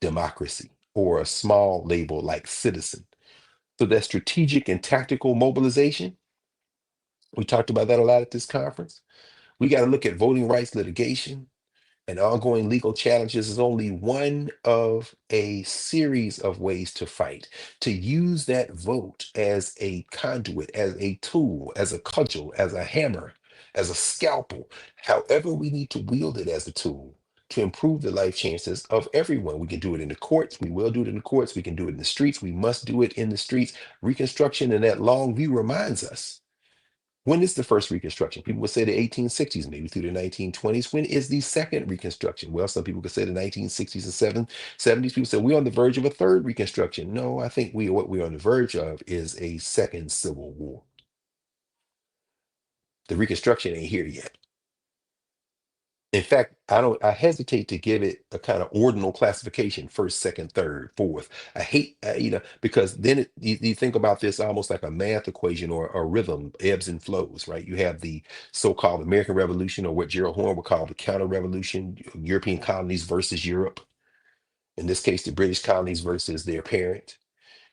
[SPEAKER 2] democracy or a small label like citizen. So that strategic and tactical mobilization, we talked about that a lot at this conference. We got to look at voting rights litigation and ongoing legal challenges is only one of a series of ways to fight. To use that vote as a conduit, as a tool, as a cudgel, as a hammer, as a scalpel, however we need to wield it as a tool to improve the life chances of everyone. We can do it in the courts. We will do it in the courts. We can do it in the streets. We must do it in the streets. Reconstruction and that long view reminds us, when is the first Reconstruction? People would say the 1860s, maybe through the 1920s. When is the second Reconstruction? Well, some people could say the 1960s and 70s. People say we're on the verge of a third Reconstruction. No, I think what we're on the verge of is a second Civil War. The Reconstruction ain't here yet. In fact, I hesitate to give it a kind of ordinal classification, first, second, third, fourth. I hate, because then you think about this almost like a math equation or a rhythm, ebbs and flows, right? You have the so-called American Revolution, or what Gerald Horne would call the counter revolution, European colonies versus Europe. In this case, the British colonies versus their parent.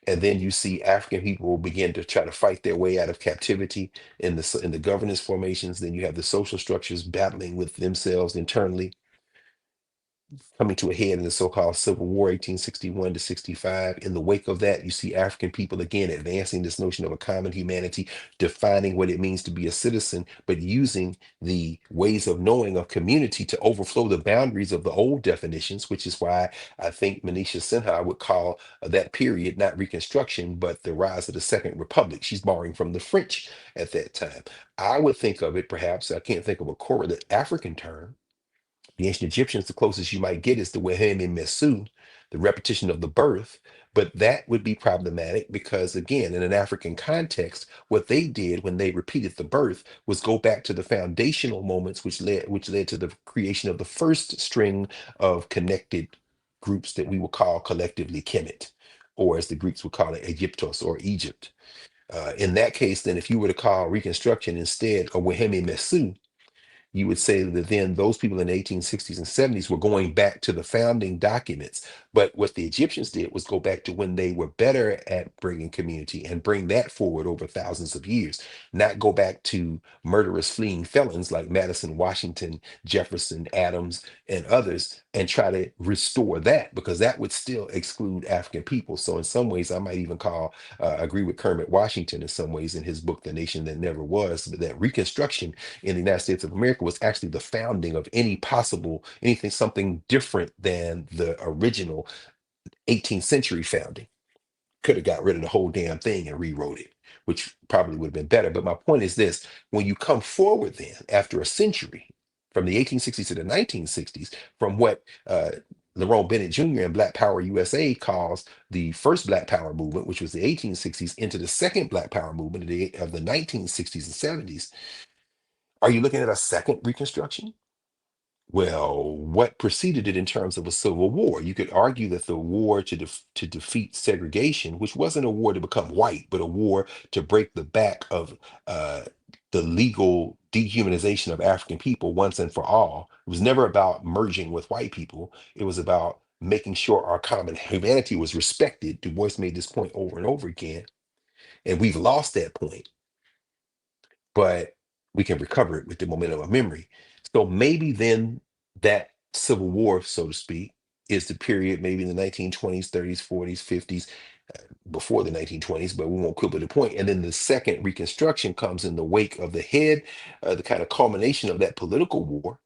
[SPEAKER 2] And then you see African people begin to try to fight their way out of captivity in the governance formations. Then you have the social structures battling with themselves internally, coming to a head in the so-called Civil War, 1861 to 65. In the wake of that, you see African people again advancing this notion of a common humanity, defining what it means to be a citizen, but using the ways of knowing of community to overflow the boundaries of the old definitions, which is why I think Manisha Sinha would call that period not Reconstruction, but the rise of the Second Republic. She's borrowing from the French at that time. I would think of it, perhaps, I can't think of a correlate African term. The ancient Egyptians, the closest you might get is the Weheme Mesu, the repetition of the birth. But that would be problematic because, again, in an African context, what they did when they repeated the birth was go back to the foundational moments which led to the creation of the first string of connected groups that we will call collectively Kemet, or as the Greeks would call it, Egyptos or Egypt. In that case, then, if you were to call Reconstruction instead a Weheme Mesu, you would say that then those people in the 1860s and 70s were going back to the founding documents. But what the Egyptians did was go back to when they were better at bringing community and bring that forward over thousands of years, not go back to murderous fleeing felons like Madison, Washington, Jefferson, Adams, and others, and try to restore that, because that would still exclude African people. So in some ways, I might even agree with Kermit Washington in some ways in his book, The Nation That Never Was, that Reconstruction in the United States of America was actually the founding of anything, something different than the original 18th century founding. Could have got rid of the whole damn thing and rewrote it, which probably would have been better. But my point is this: when you come forward then after a century, from the 1860s to the 1960s, from what Lerone Bennett Jr. and Black Power USA calls the first Black Power movement, which was the 1860s, into the second Black Power movement of the 1960s and 70s, are you looking at a second Reconstruction? Well, what preceded it in terms of a civil war? You could argue that the war to defeat segregation, which wasn't a war to become white, but a war to break the back of uh, the legal dehumanization of African people once and for all. It was never about merging with white people. It was about making sure our common humanity was respected. Du Bois made this point over and over again, and we've lost that point, but we can recover it with the momentum of memory. So maybe then that civil war, so to speak, is the period maybe in the 1920s, 30s, 40s, 50s, before the 1920s, but we won't quibble the point. And then the second Reconstruction comes in the wake of the head, the kind of culmination of that political war,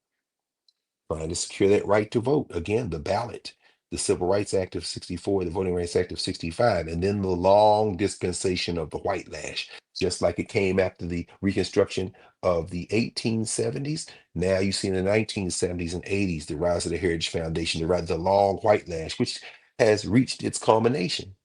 [SPEAKER 2] trying to secure that right to vote. Again, the ballot, the Civil Rights Act of 64, the Voting Rights Act of 65, and then the long dispensation of the White Lash, just like it came after the Reconstruction of the 1870s. Now you see in the 1970s and 80s, the rise of the Heritage Foundation, the long White Lash, which has reached its culmination.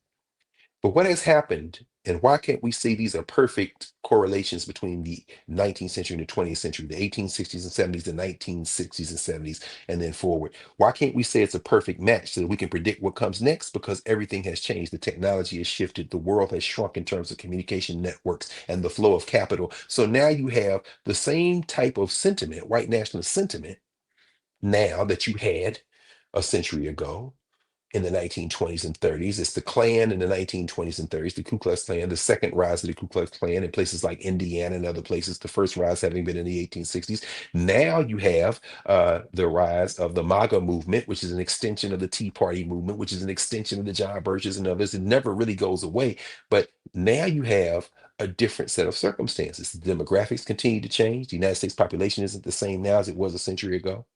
[SPEAKER 2] But what has happened, and why can't we say these are perfect correlations between the 19th century and the 20th century, the 1860s and 70s, the 1960s and 70s, and then forward? Why can't we say it's a perfect match so that we can predict what comes next? Because everything has changed. The technology has shifted. The world has shrunk in terms of communication networks and the flow of capital. So now you have the same type of sentiment, white nationalist sentiment, now that you had a century ago in the 1920s and 30s. It's the Klan in the 1920s and 30s, the Ku Klux Klan, the second rise of the Ku Klux Klan in places like Indiana and other places, the first rise having been in the 1860s. Now you have the rise of the MAGA movement, which is an extension of the Tea Party movement, which is an extension of the John Birches and others. It never really goes away. But now you have a different set of circumstances. The demographics continue to change. The United States population isn't the same now as it was a century ago.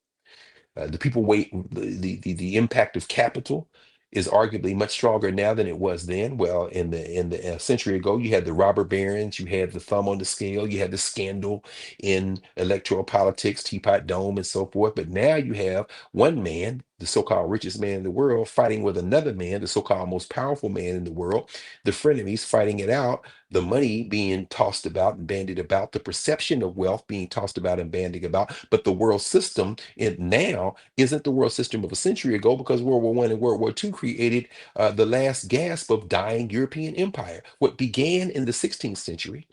[SPEAKER 2] The people weight, the impact of capital is arguably much stronger now than it was then. Well, in the century ago, you had the robber barons, you had the thumb on the scale, you had the scandal in electoral politics, Teapot Dome, and so forth. But now you have one man, the so-called richest man in the world, fighting with another man, the so-called most powerful man in the world, the frenemies fighting it out, the money being tossed about and bandied about, the perception of wealth being tossed about and bandied about. But the world system now isn't the world system of a century ago, because World War I and World War II created the last gasp of dying European empire. What began in the 16th century,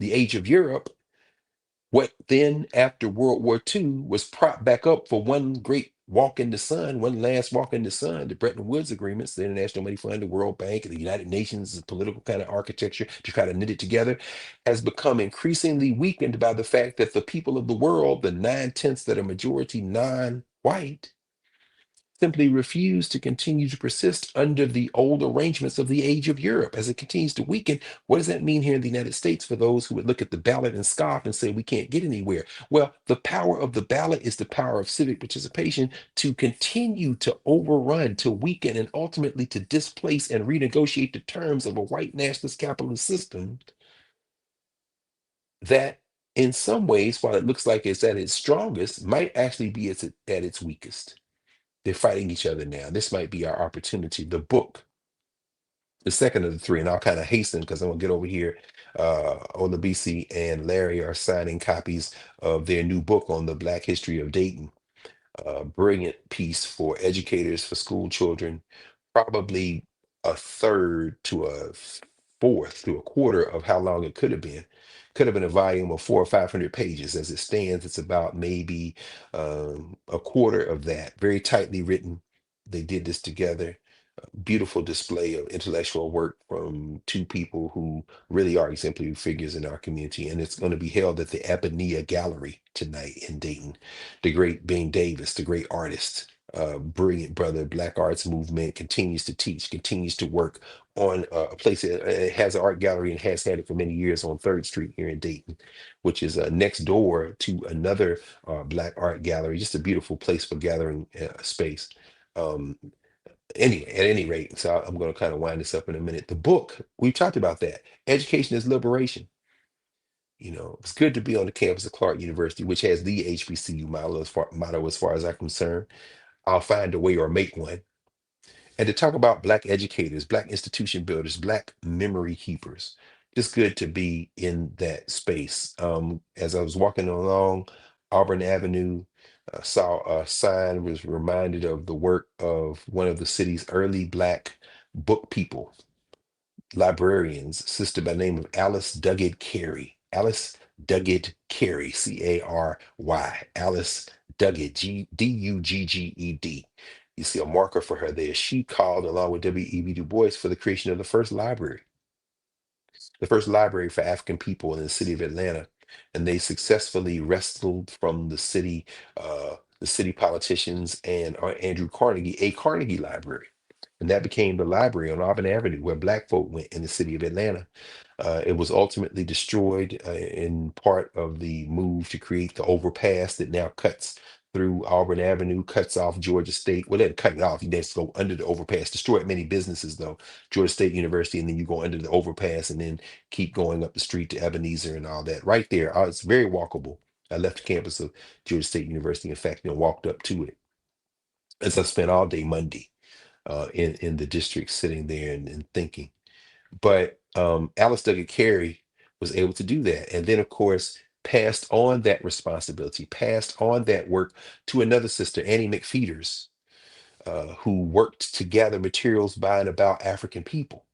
[SPEAKER 2] the age of Europe, what then after World War II was propped back up for one great walk in the sun, one last walk in the sun, the Bretton Woods agreements, the International Money Fund, the World Bank, and the United Nations, the political kind of architecture to try to knit it together, has become increasingly weakened by the fact that the people of the world, the 9/10 that are majority non-white, simply refuse to continue to persist under the old arrangements of the age of Europe as it continues to weaken. What does that mean here in the United States for those who would look at the ballot and scoff and say we can't get anywhere? Well, the power of the ballot is the power of civic participation to continue to overrun, to weaken, and ultimately to displace and renegotiate the terms of a white nationalist capitalist system that, in some ways, while it looks like it's at its strongest, might actually be at its weakest. They're fighting each other now. This might be our opportunity. The book, the second of the three, and I'll kind of hasten because I'm gonna get over here. Olabisi and Larry are signing copies of their new book on the Black history of Dayton. Brilliant piece for educators, for school children, probably a third to a fourth to a quarter of how long it could have been. Could have been a volume of 400 or 500 pages. As it stands, it's about maybe a quarter of that. Very tightly written. They did this together. Beautiful display of intellectual work from two people who really are exemplary figures in our community. And it's going to be held at the Abania Gallery tonight in Dayton. The great Bing Davis, the great artist, brilliant brother, Black Arts Movement, continues to teach, continues to work on a place that has an art gallery and has had it for many years on 3rd Street here in Dayton, which is next door to another Black art gallery. Just a beautiful place for gathering space. Um, Anyway, at any rate, so I'm going to kind of wind this up in a minute. The book, we talked about that. Education is liberation. It's good to be on the campus of Clark University, which has the HBCU motto as far as I'm concerned. I'll find a way or make one. And to talk about Black educators, Black institution builders, Black memory keepers. Just good to be in that space. As I was walking along Auburn Avenue, saw a sign, was reminded of the work of one of the city's early Black book people, librarians, sister by the name of Alice Duggett Carey. Alice Duggett Carey, Cary. Alice Duggett, Dugged. You see a marker for her there. She called along with W.E.B. Du Bois for the creation of the first library for African people in the city of Atlanta. And they successfully wrestled from the city politicians and Andrew Carnegie, a Carnegie Library. And that became the library on Auburn Avenue where Black folk went in the city of Atlanta. It was ultimately destroyed in part of the move to create the overpass that now cuts through Auburn Avenue, cuts off Georgia State. Well, they didn't cut it off. You just go under the overpass, destroyed many businesses, though. Georgia State University, and then you go under the overpass and then keep going up the street to Ebenezer and all that. Right there, it's very walkable. I left the campus of Georgia State University, in fact, walked up to it. As I spent all day Monday in the district sitting there and thinking. But Alice Duggett Carey was able to do that. And then, of course, passed on that responsibility, passed on that work to another sister, Annie McFeeters, who worked to gather materials by and about African people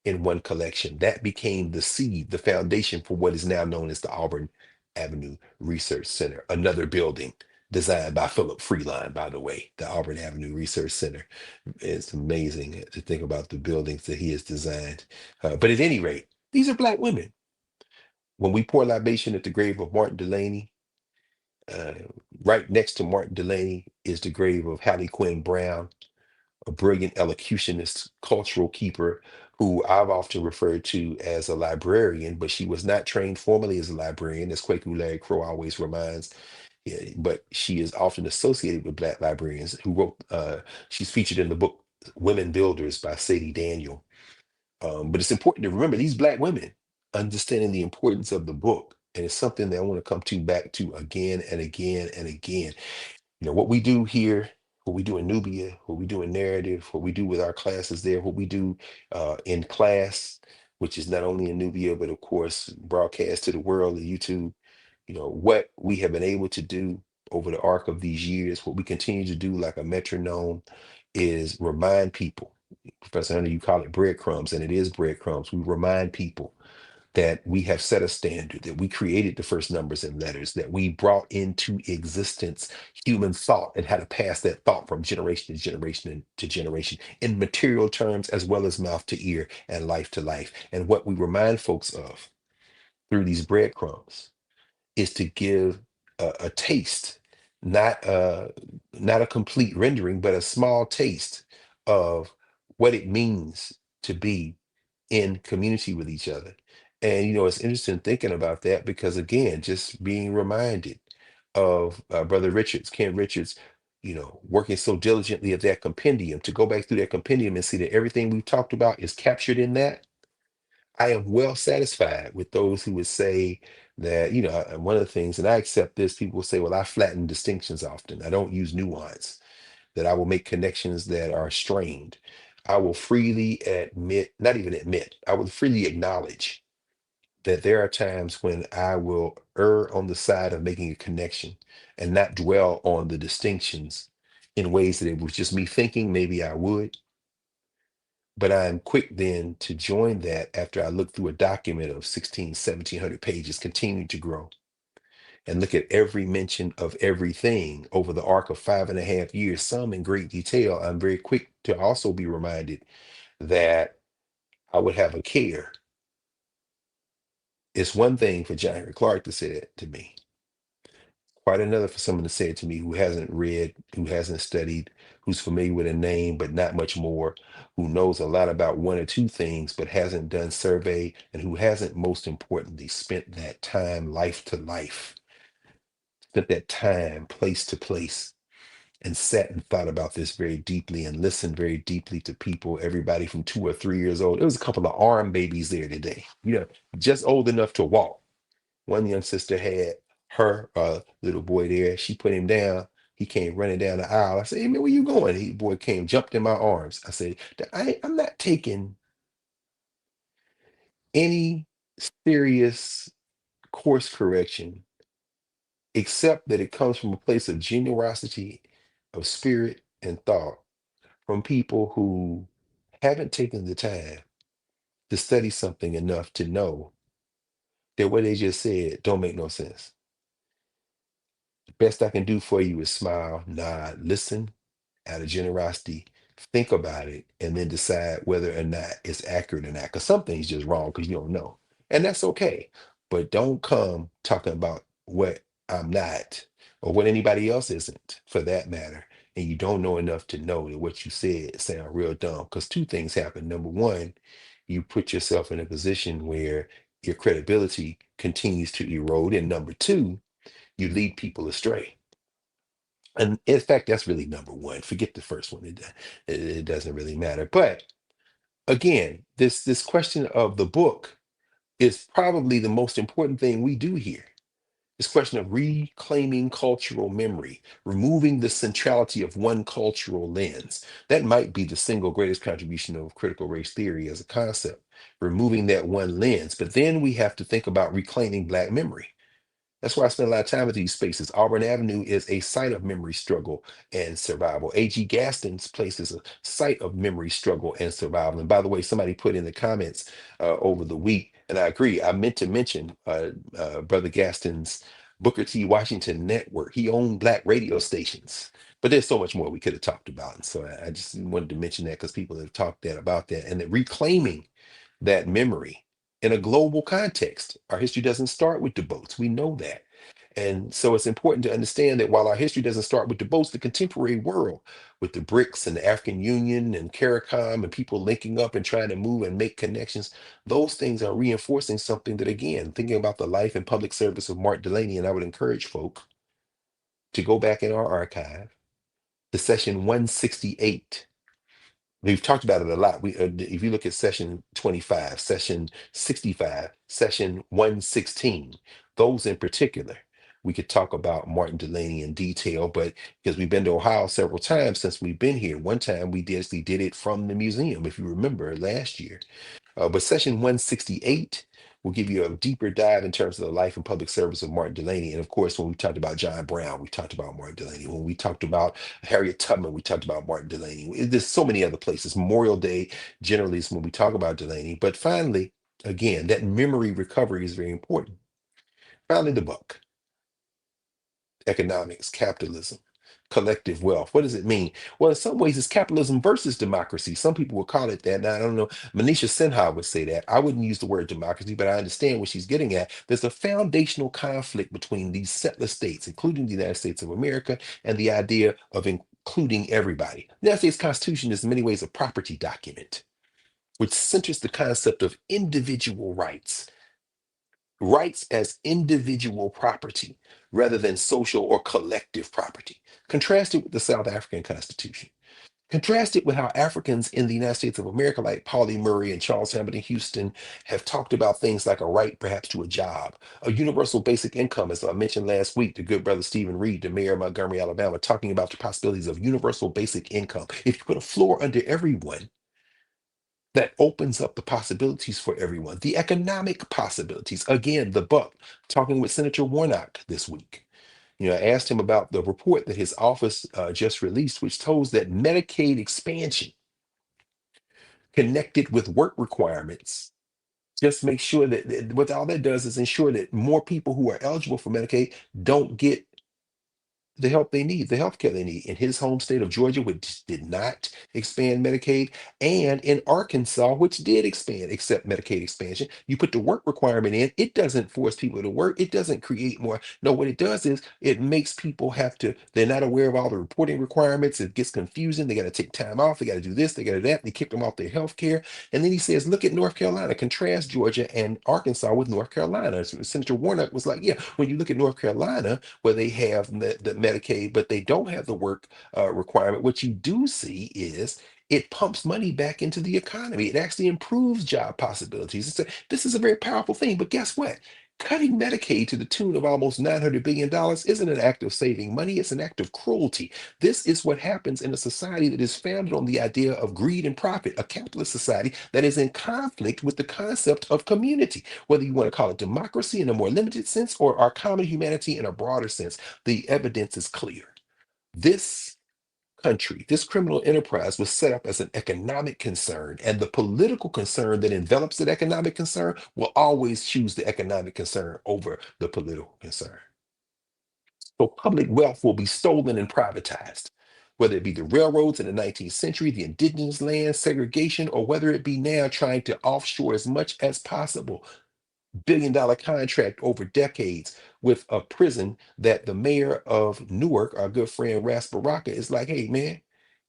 [SPEAKER 2] in one collection. That became the seed, the foundation for what is now known as the Auburn Avenue Research Center, another building designed by Philip Freeline, by the way, the Auburn Avenue Research Center. It's amazing to think about the buildings that he has designed. But at any rate, these are Black women. When we pour libation at the grave of Martin Delany, uh, right next to Martin Delany is the grave of Hallie Quinn Brown, a brilliant elocutionist, cultural keeper, who I've often referred to as a librarian, but she was not trained formally as a librarian, as Kwaku Larry Crow always reminds. Yeah, but she is often associated with Black librarians who wrote, she's featured in the book Women Builders by Sadie Daniel. But it's important to remember these Black women understanding the importance of the book. And it's something that I want to come to back to again and again and again. What we do here, what we do in Nubia, what we do in Narrative, what we do with our classes there, what we do in class, which is not only in Nubia, but of course, broadcast to the world of YouTube. What we have been able to do over the arc of these years, what we continue to do like a metronome is remind people. Professor Hunter, you call it breadcrumbs, and it is breadcrumbs. We remind people that we have set a standard, that we created the first numbers and letters, that we brought into existence human thought and how to pass that thought from generation to generation to generation in material terms as well as mouth to ear and life to life. And what we remind folks of through these breadcrumbs is to give a taste, not not a complete rendering, but a small taste of what it means to be in community with each other. And it's interesting thinking about that because again, just being reminded of Brother Richards, Ken Richards, working so diligently at that compendium, to go back through that compendium and see that everything we've talked about is captured in that. I am well satisfied with those who would say that, one of the things, and I accept this, people will say, well, I flatten distinctions often. I don't use nuance, that I will make connections that are strained. I will freely admit, not even admit, I will freely acknowledge that there are times when I will err on the side of making a connection and not dwell on the distinctions in ways that it was just me thinking maybe I would. But I am quick then to join that after I look through a document of 1700 pages, continuing to grow and look at every mention of everything over the arc of 5.5 years, some in great detail. I'm very quick to also be reminded that I would have a care. It's one thing for John Henry Clark to say that to me, quite another for someone to say it to me who hasn't read, who hasn't studied, who's familiar with a name, but not much more, who knows a lot about one or two things, but hasn't done survey, and who hasn't, most importantly, spent that time life to life, spent that time place to place and sat and thought about this very deeply and listened very deeply to people, everybody from 2 or 3 years old. There was a couple of arm babies there today, just old enough to walk. One young sister had her little boy there. She put him down. He came running down the aisle. I said, "Hey man, where you going?" He boy came, jumped in my arms. I said, I'm not taking any serious course correction except that it comes from a place of generosity of spirit and thought from people who haven't taken the time to study something enough to know that what they just said don't make no sense. The best I can do for you is smile, nod, listen out of generosity, think about it, and then decide whether or not it's accurate or not. Because something's just wrong because you don't know. And that's okay. But don't come talking about what I'm not or what anybody else isn't for that matter. And you don't know enough to know that what you said sound real dumb. Because two things happen. Number one, you put yourself in a position where your credibility continues to erode. And number two, you lead people astray. And in fact, that's really number one. Forget the first one. It doesn't really matter. But again, this question of the book is probably the most important thing we do here. This question of reclaiming cultural memory, removing the centrality of one cultural lens. That might be the single greatest contribution of critical race theory as a concept, removing that one lens. But then we have to think about reclaiming Black memory. That's why I spend a lot of time with these spaces. Auburn Avenue is a site of memory struggle and survival. A.G. Gaston's place is a site of memory struggle and survival. And by the way, somebody put in the comments over the week, and I agree, I meant to mention Brother Gaston's Booker T. Washington network. He owned Black radio stations. But there's so much more we could have talked about. And so I just wanted to mention that because people have talked about that. And that reclaiming that memory in a global context. Our history doesn't start with the boats. We know that. And so it's important to understand that while our history doesn't start with the boats, the contemporary world, with the BRICS and the African Union and CARICOM and people linking up and trying to move and make connections, those things are reinforcing something that, again, thinking about the life and public service of Mark Delany, and I would encourage folk to go back in our archive to session 168. We've talked about it a lot. If you look at session 25, session 65, session 116, those in particular, we could talk about Martin Delany in detail, but because we've been to Ohio several times since we've been here. One time we actually did it from the museum, if you remember last year. But session 168 will give you a deeper dive in terms of the life and public service of Martin Delany. And of course, when we talked about John Brown, we talked about Martin Delany. When we talked about Harriet Tubman, we talked about Martin Delany. There's so many other places. Memorial Day generally is when we talk about Delany. But finally, again, that memory recovery is very important. Finally, the book. Economics, capitalism, collective wealth. What does it mean? Well, in some ways, it's capitalism versus democracy. Some people will call it that. Now, I don't know. Manisha Sinha would say that. I wouldn't use the word democracy, but I understand what she's getting at. There's a foundational conflict between these settler states, including the United States of America, and the idea of including everybody. The United States Constitution is in many ways a property document, which centers the concept of individual rights as individual property rather than social or collective property. Contrast it with the South African Constitution. Contrast it with how Africans in the United States of America, like Pauli Murray and Charles Hamilton Houston, have talked about things like a right perhaps to a job, a universal basic income, as I mentioned last week, the good brother Stephen Reed, the mayor of Montgomery, Alabama, talking about the possibilities of universal basic income. If you put a floor under everyone, that opens up the possibilities for everyone, the economic possibilities. Again, the buck, talking with Senator Warnock this week. I asked him about the report that his office just released, which shows that Medicaid expansion connected with work requirements just make sure that what all that does is ensure that more people who are eligible for Medicaid don't get the help they need, the health care they need. In his home state of Georgia, which did not expand Medicaid, and in Arkansas, which did expand, except Medicaid expansion, you put the work requirement in, it doesn't force people to work, it doesn't create more. No, what it does is it makes people have to, they're not aware of all the reporting requirements, it gets confusing, they got to take time off, they got to do this, they got to do that, they kick them off their health care. And then he says, look at North Carolina, contrast Georgia and Arkansas with North Carolina. So Senator Warnock was like, yeah, when you look at North Carolina, where they have the Medicaid, but they don't have the work requirement, what you do see is it pumps money back into the economy. It actually improves job possibilities. This is a very powerful thing. But guess what? Cutting Medicaid to the tune of almost $900 billion isn't an act of saving money, it's an act of cruelty. This is what happens in a society that is founded on the idea of greed and profit, a capitalist society that is in conflict with the concept of community, whether you want to call it democracy in a more limited sense or our common humanity in a broader sense. The evidence is clear. This country, this criminal enterprise was set up as an economic concern, and the political concern that envelops that economic concern will always choose the economic concern over the political concern. So public wealth will be stolen and privatized, whether it be the railroads in the 19th century, the indigenous land, segregation, or whether it be now trying to offshore as much as possible. $1 billion contract over decades with a prison that the mayor of Newark, our good friend Ras Baraka, is like, hey man,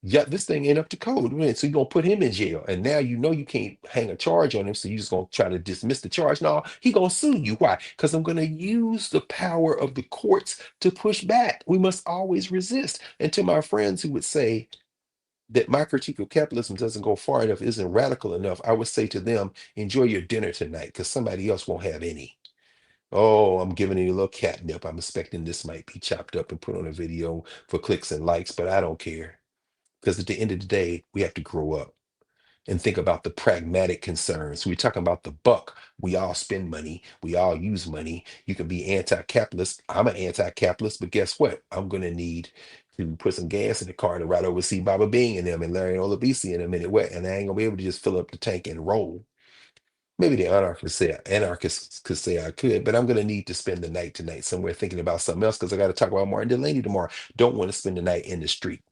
[SPEAKER 2] yeah, this thing ain't up to code. Man. So you're gonna put him in jail. And now you know you can't hang a charge on him. So you're just gonna try to dismiss the charge. No, he gonna sue you. Why? Because I'm gonna use the power of the courts to push back. We must always resist. And to my friends who would say, that my critique of capitalism doesn't go far enough, isn't radical enough, I would say to them, enjoy your dinner tonight because somebody else won't have any. Oh, I'm giving you a little catnip. I'm expecting this might be chopped up and put on a video for clicks and likes, but I don't care. Because at the end of the day, we have to grow up and think about the pragmatic concerns. We're talking about the buck. We all spend money. We all use money. You can be anti-capitalist. I'm an anti-capitalist, but guess what? I'm going to need to put some gas in the car to ride over see Baba Bing and them and Larry and Olabisi in a minute. What? And I ain't gonna be able to just fill up the tank and roll. Maybe the anarchists could say I could, but I'm gonna need to spend the night tonight somewhere thinking about something else because I got to talk about Martin Delany tomorrow. Don't want to spend the night in the street.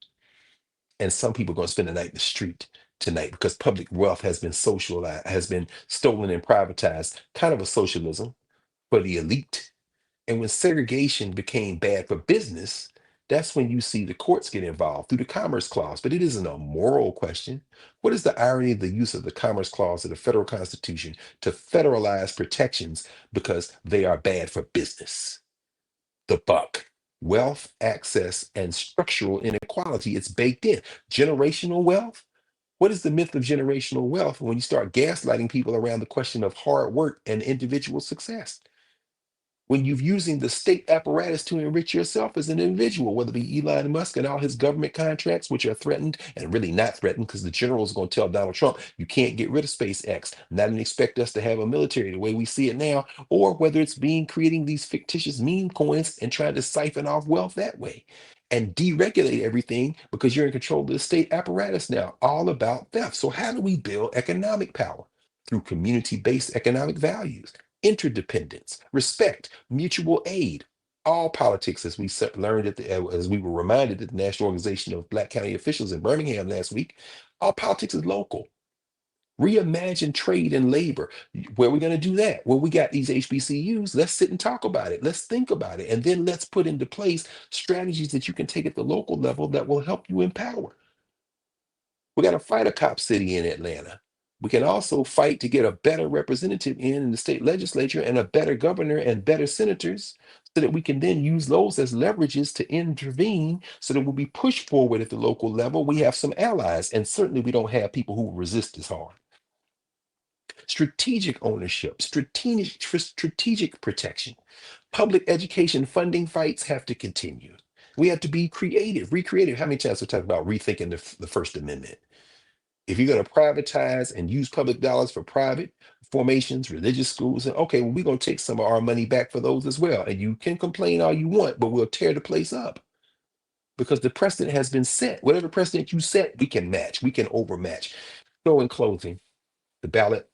[SPEAKER 2] And some people are going to spend the night in the street tonight because public wealth has been socialized, has been stolen and privatized, kind of a socialism for the elite. And when segregation became bad for business, that's when you see the courts get involved through the Commerce Clause. But it isn't a moral question. What is the irony of the use of the Commerce Clause of the federal Constitution to federalize protections because they are bad for business? The buck. Wealth, access, and structural inequality, it's baked in. Generational wealth. What is the myth of generational wealth when you start gaslighting people around the question of hard work and individual success? When you're using the state apparatus to enrich yourself as an individual, whether it be Elon Musk and all his government contracts, which are threatened and really not threatened because the general is going to tell Donald Trump, you can't get rid of SpaceX, not and expect us to have a military the way we see it now, or whether it's being creating these fictitious meme coins and trying to siphon off wealth that way and deregulate everything because you're in control of the state apparatus now, all about theft. So how do we build economic power? Through community-based economic values, interdependence, respect, mutual aid. All politics, as we learned as we were reminded at the National Organization of Black County Officials in Birmingham last week, all politics is local. Reimagine trade and labor. Where are we going to do that? Well, we got these HBCUs. Let's sit and talk about it. Let's think about it. And then let's put into place strategies that you can take at the local level that will help you empower. We got to fight a cop city in Atlanta. We can also fight to get a better representative in the state legislature and a better governor and better senators so that we can then use those as leverages to intervene so that when we push forward at the local level, we have some allies. And certainly we don't have people who resist as hard. Strategic ownership, strategic protection. Public education funding fights have to continue. We have to be creative, recreative. How many times we talk about rethinking the First Amendment? If you're going to privatize and use public dollars for private formations, religious schools, and okay, well, we're going to take some of our money back for those as well. And you can complain all you want, but we'll tear the place up because the precedent has been set. Whatever precedent you set, we can match, we can overmatch. So, in closing, the ballot,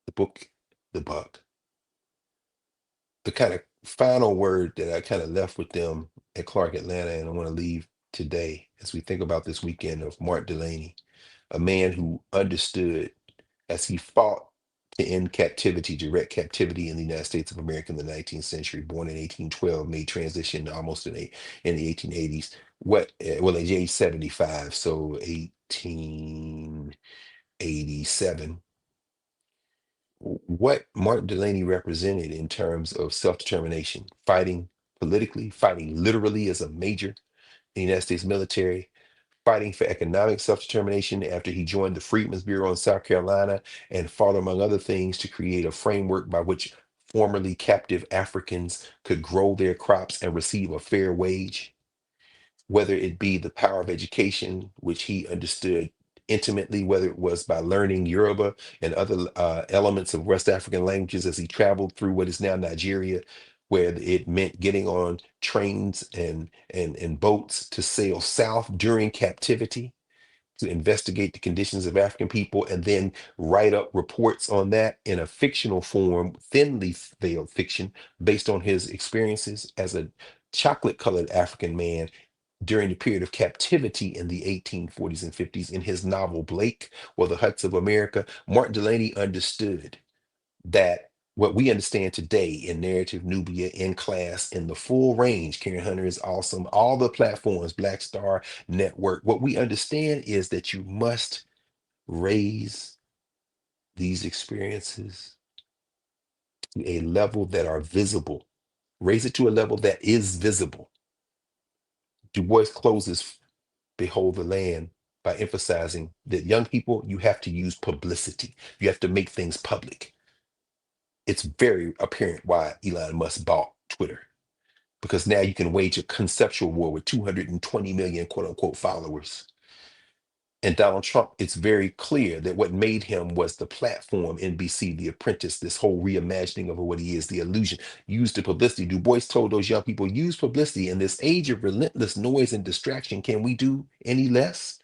[SPEAKER 2] the book, the buck, the kind of final word that I kind of left with them at Clark Atlanta, and I want to leave today as we think about this weekend of Mark Delany, a man who understood as he fought to end captivity, direct captivity in the United States of America in the 19th century, born in 1812, made transition almost in the 1880s. Well, at age 75, so 1887. What Martin Delany represented in terms of self-determination, fighting politically, fighting literally as a major in the United States military, fighting for economic self-determination after he joined the Freedmen's Bureau in South Carolina, and fought, among other things, to create a framework by which formerly captive Africans could grow their crops and receive a fair wage, whether it be the power of education, which he understood intimately, whether it was by learning Yoruba and other elements of West African languages as he traveled through what is now Nigeria, where it meant getting on trains and boats to sail south during captivity to investigate the conditions of African people and then write up reports on that in a fictional form, thinly veiled fiction, based on his experiences as a chocolate colored African man during the period of captivity in the 1840s and 50s in his novel Blake or The Huts of America. Martin Delany understood that what we understand today in narrative, Nubia, in class, in the full range, Karen Hunter is awesome, all the platforms, Black Star Network, what we understand is that you must raise these experiences to a level that are visible, raise it to a level that is visible. Du Bois closes Behold the Land by emphasizing that young people, you have to use publicity. You have to make things public. It's very apparent why Elon Musk bought Twitter, because now you can wage a conceptual war with 220 million quote unquote followers. And Donald Trump, it's very clear that what made him was the platform, NBC, The Apprentice, this whole reimagining of what he is, the illusion, use the publicity. Du Bois told those young people, use publicity. In this age of relentless noise and distraction, can we do any less?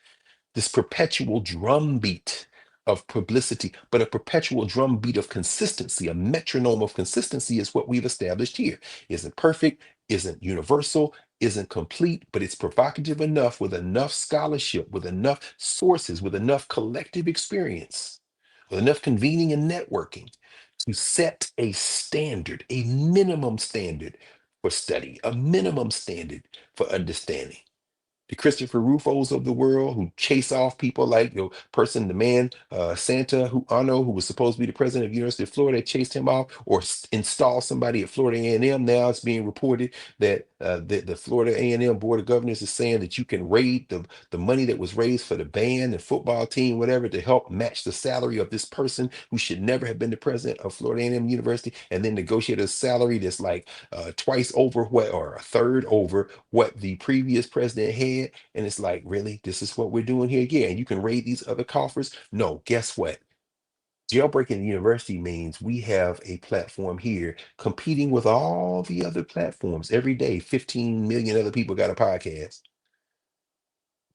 [SPEAKER 2] This perpetual drumbeat of publicity, but a perpetual drumbeat of consistency, a metronome of consistency is what we've established here. Isn't perfect, isn't universal, isn't complete, but it's provocative enough with enough scholarship, with enough sources, with enough collective experience, with enough convening and networking to set a standard, a minimum standard for study, a minimum standard for understanding. The Christopher Rufos of the world who chase off people like the man Santa who Ano, who was supposed to be the president of the University of Florida, chased him off, or install somebody at Florida A&M. Now it's being reported that the Florida A&M Board of Governors is saying that you can raid the money that was raised for the band and football team, whatever, to help match the salary of this person who should never have been the president of Florida A&M University, and then negotiate a salary that's like twice over what, or a third over what the previous president had. And it's like, really, this is what we're doing here? Yeah, and you can raid these other coffers. No, guess what? Jailbreaking the university means we have a platform here competing with all the other platforms every day. 15 million other people got a podcast.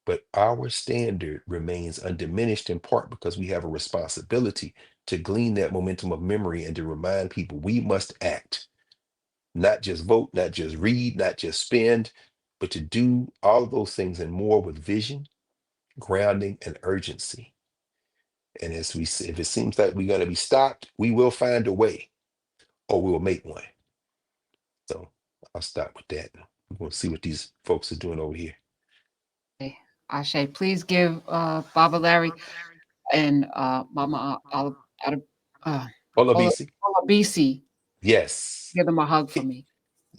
[SPEAKER 2] But our standard remains undiminished in part because we have a responsibility to glean that momentum of memory and to remind people we must act, not just vote, not just read, not just spend, but to do all of those things and more with vision, grounding, and urgency. And as we say, if it seems like we're going to be stopped, we will find a way, or we will make one. So I'll stop with that. We're going to see what these folks are doing over here.
[SPEAKER 1] Ashe, please give Baba Larry and Mama uh,
[SPEAKER 2] Hola, BC.
[SPEAKER 1] BC,
[SPEAKER 2] Yes.
[SPEAKER 1] give them a hug for me.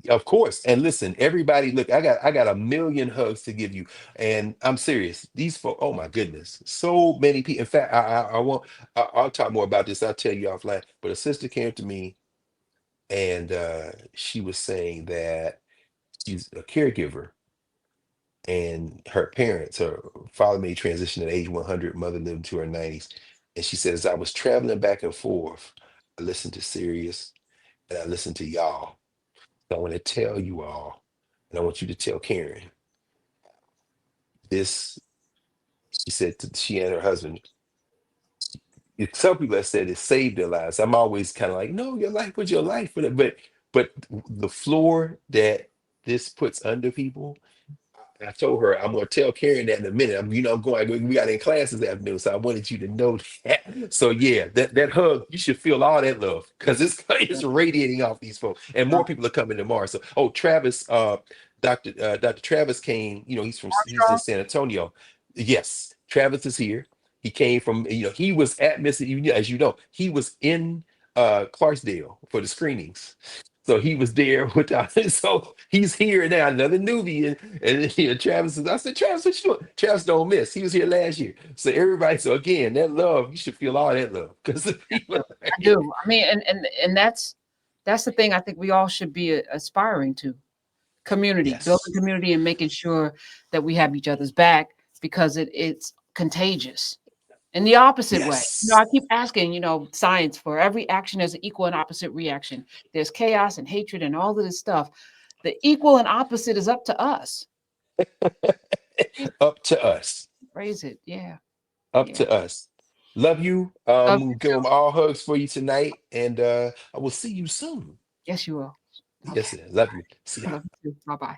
[SPEAKER 2] Of course. And listen, everybody, look, I got a million hugs to give you. And I'm serious. These folks, oh my goodness. So many people. In fact, I won't I'll talk more about this. I'll tell you offline. But a sister came to me and she was saying that she's a caregiver and her father made transition at age 100, mother lived to her 90s. And she says, I was traveling back and forth. I listened to Sirius and I listened to y'all. So I want to tell you all, and I want you to tell Karen this. She said she and her husband, some people have said it saved their lives. I'm always kind of like, no, your life was your life. But the floor that this puts under people, I told her I'm gonna tell Karen that in a minute. I'm going. We got in class this afternoon, so I wanted you to know that. So yeah, that hug, you should feel all that love because it's radiating off these folks, and more people are coming tomorrow. So Travis, Dr. Travis came. He's in San Antonio. Yes, Travis is here. He came from he was at Mississippi. As you know, he was in Clarksdale for the screenings. So he was there with so he's here now, another Nubian. And then Travis I said, Travis, what you doing? Travis don't miss. He was here last year. So everybody, so again, that love, you should feel all that love. Because the people
[SPEAKER 1] I do. I mean, and that's the thing I think we all should be aspiring to. Community,
[SPEAKER 2] yes.
[SPEAKER 1] building community and making sure that we have each other's back because it's contagious. In the opposite way.
[SPEAKER 2] Yes.
[SPEAKER 1] I keep asking, science, for every action, there's an equal and opposite reaction. There's chaos and hatred and all of this stuff. The equal and opposite is up to us.
[SPEAKER 2] Up to us.
[SPEAKER 1] Raise it. Yeah.
[SPEAKER 2] Up
[SPEAKER 1] Yeah.
[SPEAKER 2] to us. Love you.
[SPEAKER 1] Love you
[SPEAKER 2] Give
[SPEAKER 1] too.
[SPEAKER 2] them all hugs for you tonight. And I will see you soon.
[SPEAKER 1] Yes, you will.
[SPEAKER 2] Yes,
[SPEAKER 1] Okay.
[SPEAKER 2] sir. Love you. See ya.
[SPEAKER 1] Love you too. Bye-bye.